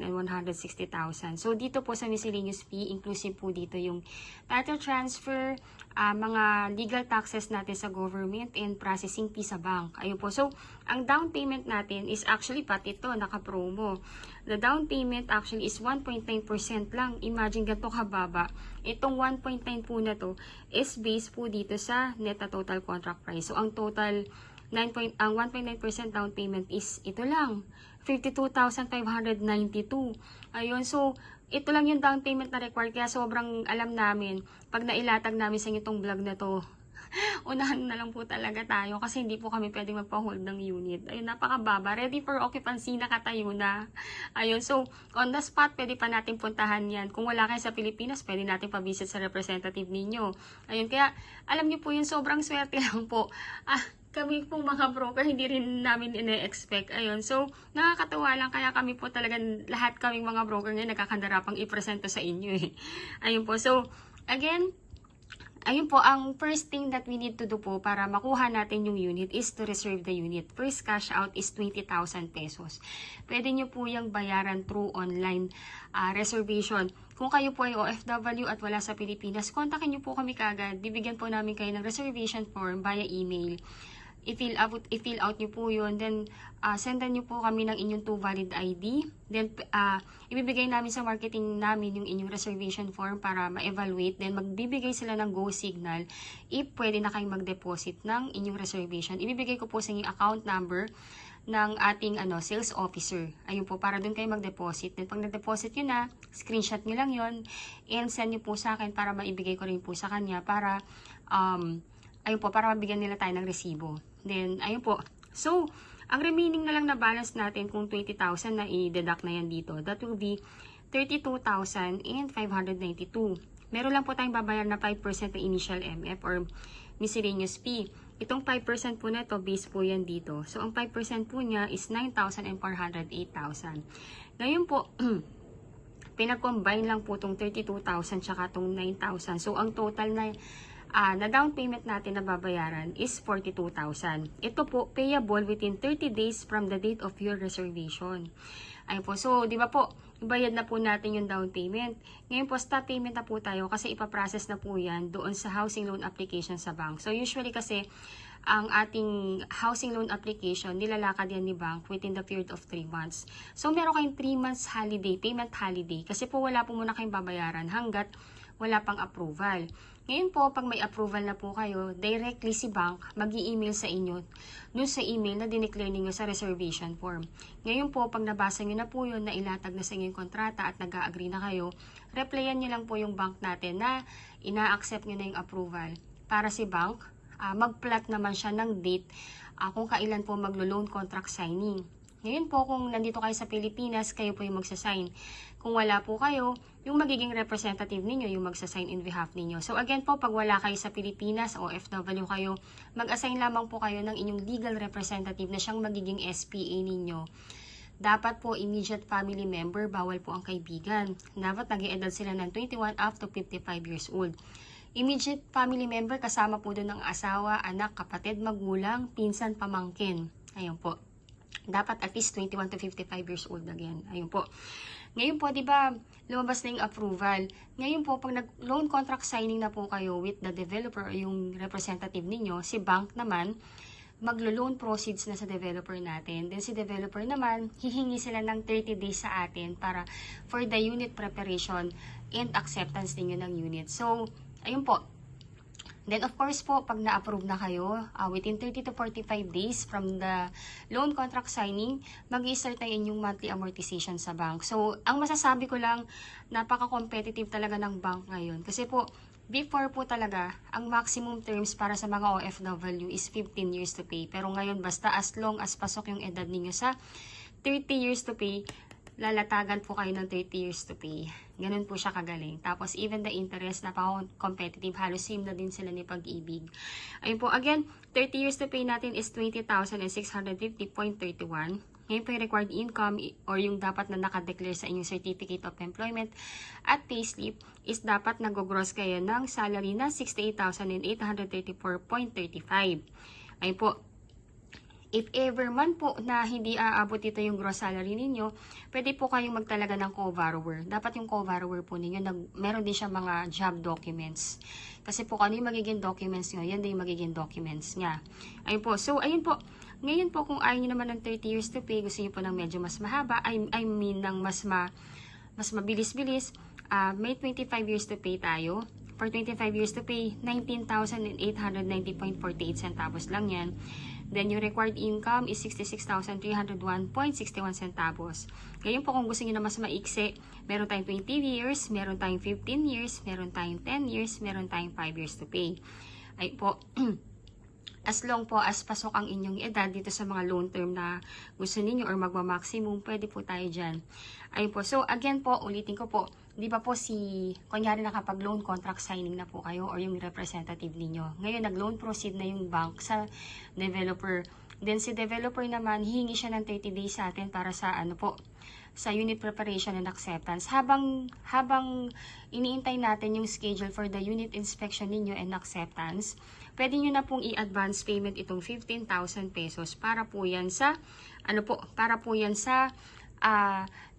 and 160,000. So, dito po sa miscellaneous fee, inclusive po dito yung title transfer, mga legal taxes natin sa government, and processing fee sa bank. Ayun po. So, ang down payment natin is actually pati ito, naka-promo. The down payment actually is 1.9% lang. Imagine ganito kababa. Itong 1.9 po na to is based po dito sa net na total contract price. So, ang total ang 1.9% down payment is ito lang, 52,592. Ayun, so ito lang yung down payment na required. Kaya sobrang alam namin, pag nailatag namin sa itong vlog na to, unahan na lang po talaga tayo kasi hindi po kami pwedeng magpa-hold ng unit. Ayun, napakababa. Ready for occupancy, nakatayo na. Ayun, so on the spot, pwede pa natin puntahan yan. Kung wala kayo sa Pilipinas, pwede natin pa-visit sa representative ninyo. Ayun, kaya alam niyo po yun, sobrang swerte lang po. Kami pong mga broker, hindi rin namin ine-expect. Ayun, so nakakatawa lang. Kaya kami po talagang, lahat kaming mga broker ngayon, nagkakandarapang i-presento sa inyo eh. Ayun po, so again, ayun po, ang first thing that we need to do po para makuha natin yung unit is to reserve the unit. First cash out is 20,000 pesos. Pwede nyo po yung bayaran through online reservation. Kung kayo po ay OFW at wala sa Pilipinas, kontakin nyo po kami kagad. Bibigyan po namin kayo ng reservation form via email. I-fill out nyo po yun. Then, sendan nyo po kami ng inyong 2 valid ID. Then, ibibigay namin sa marketing namin yung inyong reservation form para ma-evaluate. Then, magbibigay sila ng go signal if pwede na kayong mag-deposit ng inyong reservation. Ibibigay ko po sa inyong account number ng ating sales officer. Ayun po, para doon kayo mag-deposit. Then, pag nag-deposit nyo na, screenshot nyo lang yon and send nyo po sa akin para maibigay ko rin po sa kanya para, ayun po, para mabigyan nila tayo ng resibo. Then, ayun po. So, ang remaining na lang na balance natin kung 20,000 na i-deduct na yan dito, that will be 32,592. Meron lang po tayong babayar na 5% na initial MF or miscellaneous fee. Itong 5% po na ito, base po yan dito. So, ang 5% po niya is 9,000 and 408,000. Ngayon po, pinag-combine lang po itong 32,000 tsaka itong 9,000. So, ang total na down payment natin na babayaran is 42,000. Ito po, payable within 30 days from the date of your reservation. Ayun po. So, di ba po, ibayad na po natin yung down payment. Ngayon po, stop payment na po tayo kasi ipaprocess na po yan doon sa housing loan application sa bank. So, usually kasi, ang ating housing loan application, nilalakad yan ni bank within the period of 3 months. So, meron kayong 3 months holiday, payment holiday. Kasi po, wala po muna kayong babayaran hanggat wala pang approval. Ngayon po, pag may approval na po kayo, directly si bank mag-i-email sa inyo dun sa email na dineclare ninyo sa reservation form. Ngayon po, pag nabasa nyo na po yun, na ilatag na sa inyong kontrata at nag-agree na kayo, replyan nyo lang po yung bank natin na ina-accept nyo na yung approval. Para si bank, mag-plot naman siya ng date kung kailan po maglo-loan contract signing. Ngayon po, kung nandito kayo sa Pilipinas, kayo po yung magsasign. Kung wala po kayo, yung magiging representative ninyo, yung magsasign in behalf ninyo. So again po, pag wala kayo sa Pilipinas o OFW kayo, mag-assign lamang po kayo ng inyong legal representative na siyang magiging SPA ninyo. Dapat po immediate family member, bawal po ang kaibigan. Dapat nag-i-edad sila ng 21 up to 55 years old. Immediate family member, kasama po doon ng asawa, anak, kapatid, magulang, pinsan, pamangkin. Ayun po. Dapat at least 21 to 55 years old again. Ayun po. Ngayon po, di ba, lumabas na yung approval. Ngayon po, pag nag-loan contract signing na po kayo with the developer o yung representative ninyo, si bank naman, maglo-loan proceeds na sa developer natin. Then si developer naman, hihingi sila ng 30 days sa atin para for the unit preparation and acceptance ninyo ng unit. So, ayun po. Then of course po, pag na-approve na kayo, within 30 to 45 days from the loan contract signing, mag-i-start na inyong monthly amortization sa bank. So, ang masasabi ko lang, napaka-competitive talaga ng bank ngayon. Kasi po, before po talaga, ang maximum terms para sa mga OFW is 15 years to pay. Pero ngayon, basta as long as pasok yung edad ninyo sa 30 years to pay, lalatagan po kayo ng 30 years to pay. Ganun po siya kagaling. Tapos even the interest, napaka-competitive. Halos same na din sila ni Pag-ibig. Ayun po, again, 30 years to pay natin is 20,650.31. Ngayon po yung required income or yung dapat na nakadeclare sa inyong Certificate of Employment at payslip is dapat nag-gross kayo ng salary na 68,834.35. Ayun po. If ever man po na hindi aabot dito yung gross salary ninyo, pwede po kayong magtalaga ng co-borrower. Dapat yung co-borrower po ninyo, meron din siya mga job documents. Kasi po kung ano yung magiging documents nyo, yan din yung magiging documents niya. Ayun po. So, ayun po. Ngayon po, kung ayaw nyo naman ng 30 years to pay, gusto nyo po ng medyo mas mahaba, I mean ng mas mabilis-bilis, may 25 years to pay tayo. For 25 years to pay, 19,890.48 centavos lang yan. Then, yung required income is 66,301.61 centavos. Ngayon po, kung gusto nyo na mas maiksi, meron tayong 20 years, meron tayong 15 years, meron tayong 10 years, meron tayong 5 years to pay. Ay po, as long po as pasok ang inyong edad dito sa mga loan term na gusto ninyo or magma-maximum, pwede po tayo dyan. Ayun po. So, again po, ulitin ko po, di ba po kunyari nakapag-loan contract signing na po kayo or yung representative ninyo. Ngayon, nag-loan proceed na yung bank sa developer. Then, si developer naman, hihingi siya ng 30 days sa atin para sa sa unit preparation and acceptance. Habang iniintay natin yung schedule for the unit inspection ninyo and acceptance, pwede nyo na pong i-advance payment itong 15,000 pesos para po yan sa,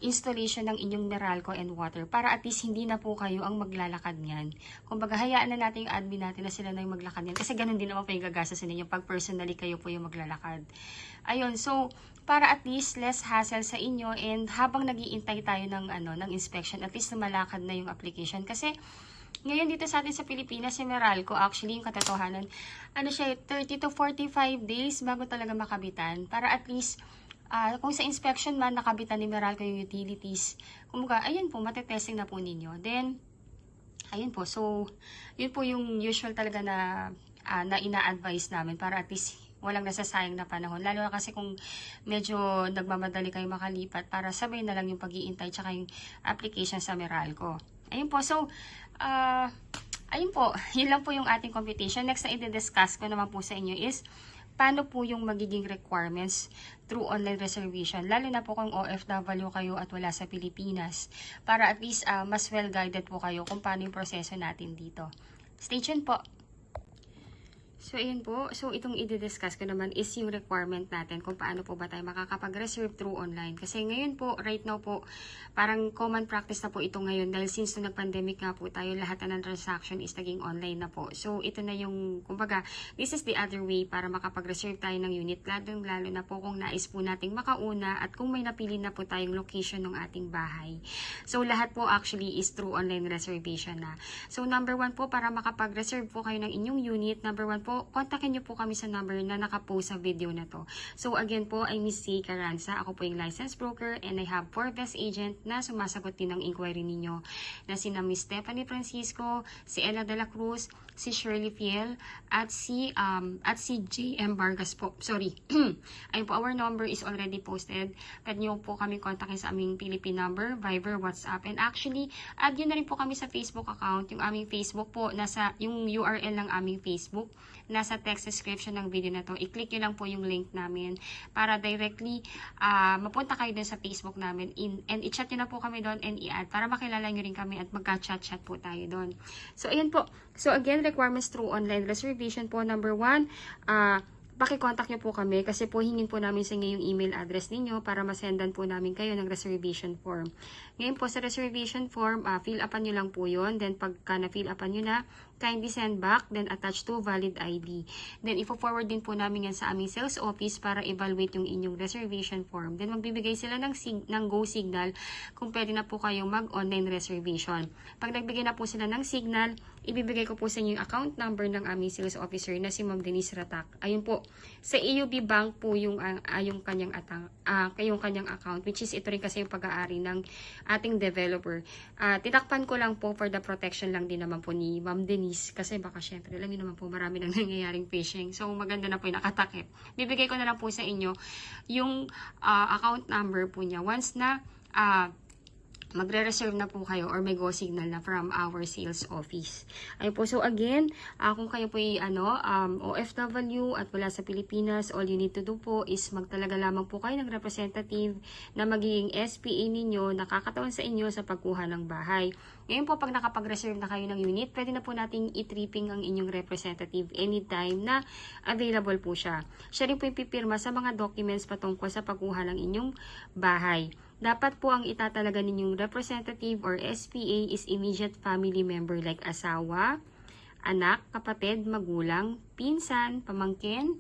installation ng inyong Meralco and water para at least hindi na po kayo ang maglalakad niyan. Kumbaga, hayaan na natin yung admin natin na sila na yung maglakad niyan kasi ganun din naman po yung gagasasin ninyo pag personally kayo po yung maglalakad. Ayun, so para at least less hassle sa inyo and habang nag-iintay tayo ng inspection, at least malakad na yung application kasi ngayon dito sa atin sa Pilipinas, si Meralco, actually yung katotohanan, 30 to 45 days bago talaga makabitan para at least kung sa inspection man, nakabitan ni Meralco yung utilities. Kumbaga, ayun po, matetesting na po ninyo. Then, ayun po. So, yun po yung usual talaga na ina-advise namin para at least walang nasasayang na panahon. Lalo na kasi kung medyo nagmamadali kayo makalipat para sabay na lang yung pag-iintay tsaka yung application sa Meralco. Ayun po. So, ayun po. Yun lang po yung ating computation. Next na i-discuss ko naman po sa inyo is paano po yung magiging requirements through online reservation, lalo na po kung OFW kayo at wala sa Pilipinas, para at least mas well-guided po kayo kung paano yung proseso natin dito. Stay tuned po! So, ayun po. So, itong i-discuss ko naman is yung requirement natin kung paano po ba tayo makakapag-reserve through online. Kasi ngayon po, right now po, parang common practice na po ito ngayon dahil since nung nag-pandemic nga po tayo, lahat na ng transaction is naging online na po. So, ito na yung, kumbaga, this is the other way para makapag-reserve tayo ng unit, lalo na po kung nais po nating makauna at kung may napili na po tayong location ng ating bahay. So, lahat po actually is through online reservation na. So, number 1 po, para makapag-reserve po kayo ng inyong unit, number 1 po, po, kontakin nyo po kami sa number na nakapost sa video na to. So again po, I'm Miss C. Carranza. Ako po yung licensed broker and I have 4 best agent na sumasagot din ng inquiry ninyo na sina Miss Stephanie Francisco, si Ella de la Cruz, si Shirley Fiel, at si JM Vargas po. Sorry. Ayun po, our number is already posted. Pwede nyo po kami kontakin sa aming Philippine number, Viber, WhatsApp, and actually, add nyo na rin po kami sa Facebook account. Yung aming Facebook po, yung URL ng aming Facebook, nasa text description ng video na to. I-click nyo lang po yung link namin para directly mapunta kayo dun sa Facebook namin and i-chat nyo na po kami doon and i-add para makilala nyo rin kami at magka-chat-chat po tayo doon. So, ayan po. So, again, requirements through online reservation po. Number 1, paki-contact nyo po kami kasi po hingin po namin sa inyo yung email address ninyo para masendan po namin kayo ng reservation form. Ngayon po sa reservation form, fill upan nyo lang po yun. Then pagka na-fill upan nyo na, kindly send back, then attach to valid ID. Then ifo-forward din po namin yan sa aming sales office para evaluate yung inyong reservation form. Then magbibigay sila ng go signal kung pwede na po kayong mag-online reservation. Pag nagbigay na po sila ng signal, ibibigay ko po sa inyo yung account number ng aming sales officer na si Ma'am Denise Ratak. Ayun po. Sa EUB Bank po yung kanyang account, which is ito rin kasi yung pag-aari ng ating developer. Titakpan ko lang po for the protection lang din naman po ni Ma'am Denise kasi baka syempre alam niyo naman po marami nang nangyayaring phishing. So maganda na po yung nakatakip. Bibigay ko na lang po sa inyo yung account number po niya once na magre-reserve na po kayo or may go signal na from our sales office. Ayun po. So again, kung kayo po ay OFW at wala sa Pilipinas, all you need to do po is magtalaga lamang po kayo ng representative na magiging SPA ninyo, nakakatawan sa inyo sa pagkuha ng bahay. Ngayon po, pag nakapag-reserve na kayo ng unit, pwede na po nating i-tripping ang inyong representative anytime na available po siya. Siya rin po yung pipirma sa mga documents patungkol sa pagkuha ng inyong bahay. Dapat po ang itatalaga ninyong representative or SPA is immediate family member like asawa, anak, kapatid, magulang, pinsan, pamangkin,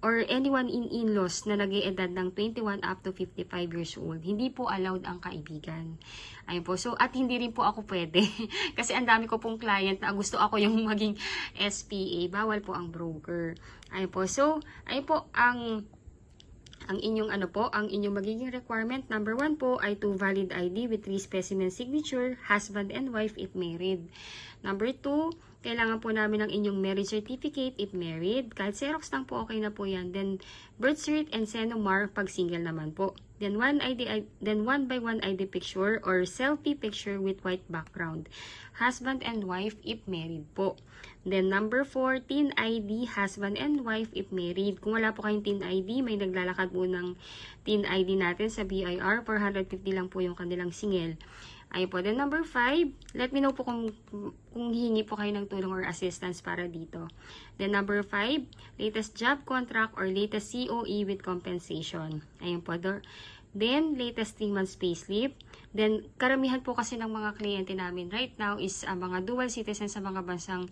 or anyone in-laws na nag-iedad ng 21 up to 55 years old. Hindi po allowed ang kaibigan. Ayun po. So, at hindi rin po ako pwede. Kasi ang dami ko pong client na gusto ako yung maging SPA. Bawal po ang broker. Ayun po. So, ayun po ang inyong magiging requirement, number 1 po ay 2 valid ID with 3 specimen signature, husband and wife if married. Number 2, kailangan po namin ng inyong marriage certificate if married. Kahit Xerox lang po, okay na po yan. Then, birth cert and Senomar pag single naman po. Then, 1 by 1 ID picture or selfie picture with white background. Husband and wife if married po. Then, number 4, teen ID, husband and wife if married. Kung wala po kayong teen ID, may naglalakad po ng teen ID natin sa BIR. 450 lang po yung kanilang singil. Ayun po. Then, number 5, let me know po kung hihingi po kayo ng tulong or assistance para dito. Then, number 5, latest job contract or latest COE with compensation. Ayun po. Then, latest 3 months payslip. Then, karamihan po kasi ng mga kliyente namin right now is mga dual citizens sa mga bansang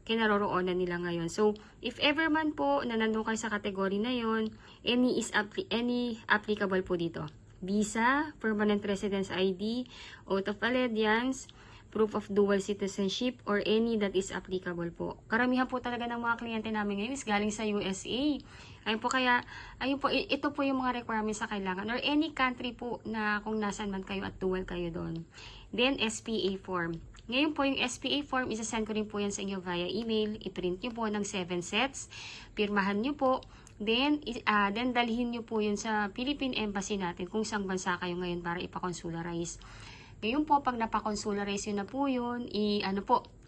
kinaroroonan nila ngayon. So, if ever man po na nandun kayo sa kategory na yon, any applicable po dito. Visa, permanent residence ID, oath of allegiance, proof of dual citizenship, or any that is applicable po. Karamihan po talaga ng mga kliyente namin ngayon is galing sa USA. Ayun po, ito po yung mga requirements na kailangan, or any country po na kung nasan man kayo at dual kayo doon. Then, SPA form. Ngayon po, yung SPA form, isasend ko rin po yan sa inyo via email. I-print nyo po ng 7 sets. Pirmahan nyo po. Then dalhin nyo po yun sa Philippine Embassy natin kung saan bansa kayo ngayon para ipakonsularize. Ngayon po, pag napakonsularize yun na po yun,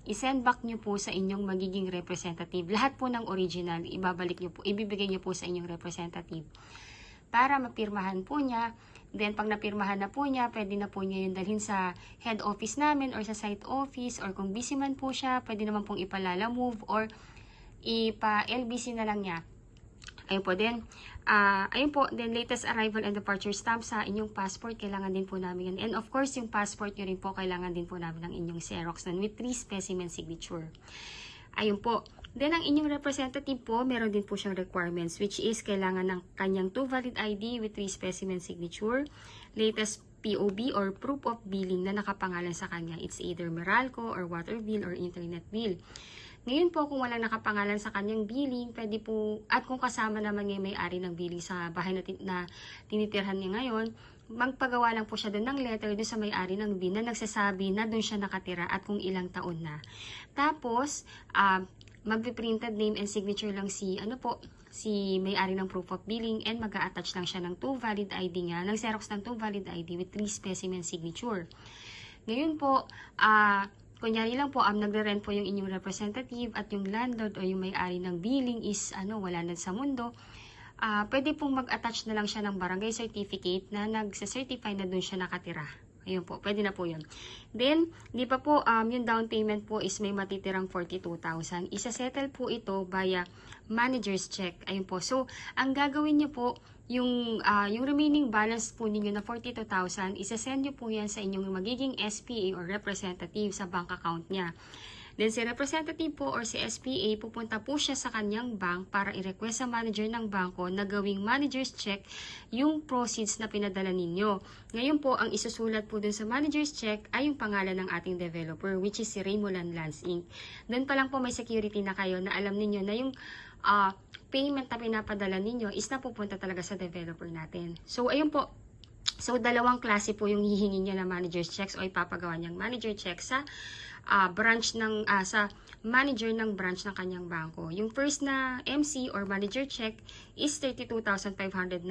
i-send back nyo po sa inyong magiging representative. Lahat po ng original, ibibigay nyo po sa inyong representative para mapirmahan po niya. Then, pag napirmahan na po niya, pwede na po niya yung dalhin sa head office namin or sa site office, or kung busy man po siya, pwede naman pong ipalala move or ipa-LBC na lang niya. Ayun po, then latest arrival and departure stamp sa inyong passport, kailangan din po namin yan. And of course, yung passport nyo rin po, kailangan din po namin ng inyong Xerox nun with 3 specimen signature. Ayun po. Then, ang inyong representative po, meron din po siyang requirements, which is kailangan ng kanyang 2 valid ID with 3 specimen signature, latest POB or proof of billing na nakapangalan sa kanya. It's either Meralco or water bill or internet bill. Ngayon po, kung walang nakapangalan sa kanyang billing, pwede po, at kung kasama naman yung may-ari ng billing sa bahay na tinitirhan niya ngayon, magpagawa lang po siya doon ng letter doon sa may-ari ng billing na nagsasabi na doon siya nakatira at kung ilang taon na. Tapos, magpiprinted name and signature lang si may-ari ng proof of billing, and mag-a-attach lang siya ng 2 valid ID niya, ng Xerox ng 2 valid ID with 3 specimen signature. Ngayon po, kunyari lang po, nagre-rent po yung inyong representative at yung landlord o yung may-ari ng billing is wala na sa mundo. Pwede pong mag-attach na lang siya ng barangay certificate na nagsa-certify na doon siya nakatira. Ayun po, pwede na po yun. Then, di pa po, yung down payment po is may matitirang 42,000. Isa-settle po ito via manager's check. Ayun po. So, ang gagawin niyo po, yung remaining balance po ninyo na 42,000, isa-send nyo po yan sa inyong magiging SPA or representative sa bank account niya. Then si representative po or si SPA, pupunta po siya sa kanyang bank para i-request sa manager ng bangko na gawing manager's check yung proceeds na pinadala ninyo. Ngayon po, ang isusulat po dun sa manager's check ay yung pangalan ng ating developer, which is si Raymoland Lands Inc. Doon pa lang po may security na kayo na alam ninyo na yung payment na pinapadala ninyo is napupunta talaga sa developer natin. So, ayun po. So, dalawang klase po yung hihingi niya na manager's checks o ipapagawa niyang manager check sa branch ng sa manager ng branch ng kanyang bangko. Yung first na MC or manager check is 32,592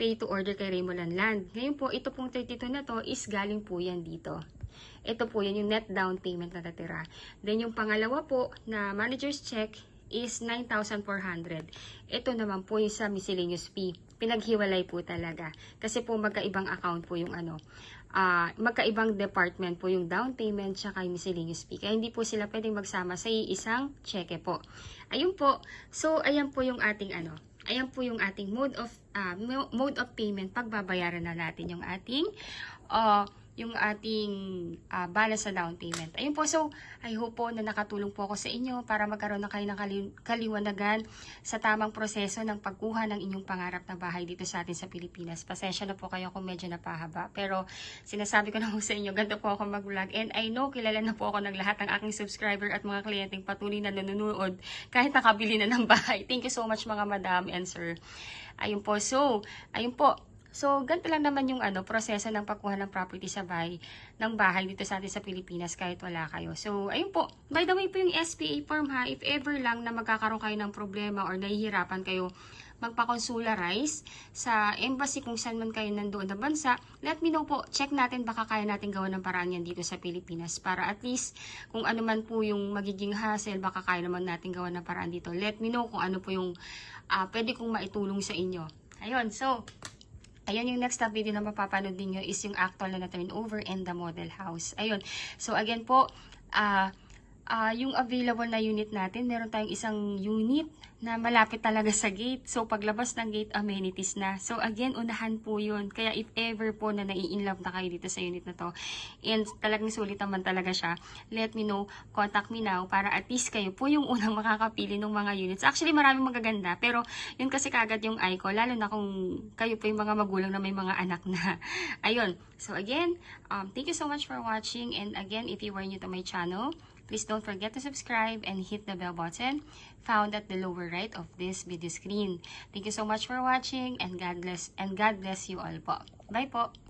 pay to order kay Raymoland Land. Ngayon po, ito pong 32 na to is galing po yan dito. Ito po yan yung net down payment na natira. Then yung pangalawa po na manager's check is 9,400. Ito naman po yung sa miscellaneous fee. Pinaghiwalay po talaga. Kasi po magkaibang account po yung magkaibang department po yung down payment tsaka yung miscellaneous fee. Kaya hindi po sila pwedeng magsama sa isang cheque po. Ayun po. So, ayan po yung ating ayan po yung ating mode of payment pagbabayaran na natin yung ating balance sa down payment. Ayun po, so I hope po na nakatulong po ako sa inyo para magkaroon na kayo ng kaliwanagan sa tamang proseso ng pagkuha ng inyong pangarap na bahay dito sa atin sa Pilipinas. Pasensya na po kayo kung medyo napahaba, pero sinasabi ko na po sa inyo, ganito po ako mag-vlog, and I know kilala na po ako ng lahat ng aking subscriber at mga kliyenteng patuloy na nanonood kahit nakabili na ng bahay. Thank you so much mga madam and sir. Ayun po, so ayun po. So, ganito lang naman yung proseso ng pagkuha ng property sa bahay dito sa atin sa Pilipinas kahit wala kayo. So, ayun po. By the way po yung SPA form ha, if ever lang na magkakaroon kayo ng problema or nahihirapan kayo magpa-consularize sa embassy kung saan man kayo nandoon na bansa, let me know po. Check natin, baka kaya natin gawa ng paraan yan dito sa Pilipinas para at least kung ano man po yung magiging hassle, baka kaya naman natin gawa ng paraan dito. Let me know kung ano po yung pwede kong maitulong sa inyo. Ayun, so ayan yung next video na mapapanood ninyo is yung actual na turnover and the model house. Ayun. So, again po, yung available na unit natin, meron tayong isang unit na malapit talaga sa gate. So, paglabas ng gate, amenities na. So, again, unahan po yun. Kaya, if ever po na nai-inlove na kayo dito sa unit na to, and talagang sulit naman talaga siya, let me know, contact me now, para at least kayo po yung unang makakapili ng mga units. Actually, maraming magaganda, pero yun kasi kagad yung eye ko, lalo na kung kayo po yung mga magulang na may mga anak na. Ayun. So, again, thank you so much for watching, and again, if you are new to my channel, please don't forget to subscribe and hit the bell button found at the lower right of this video screen. Thank you so much for watching, and God bless you all po. Bye po!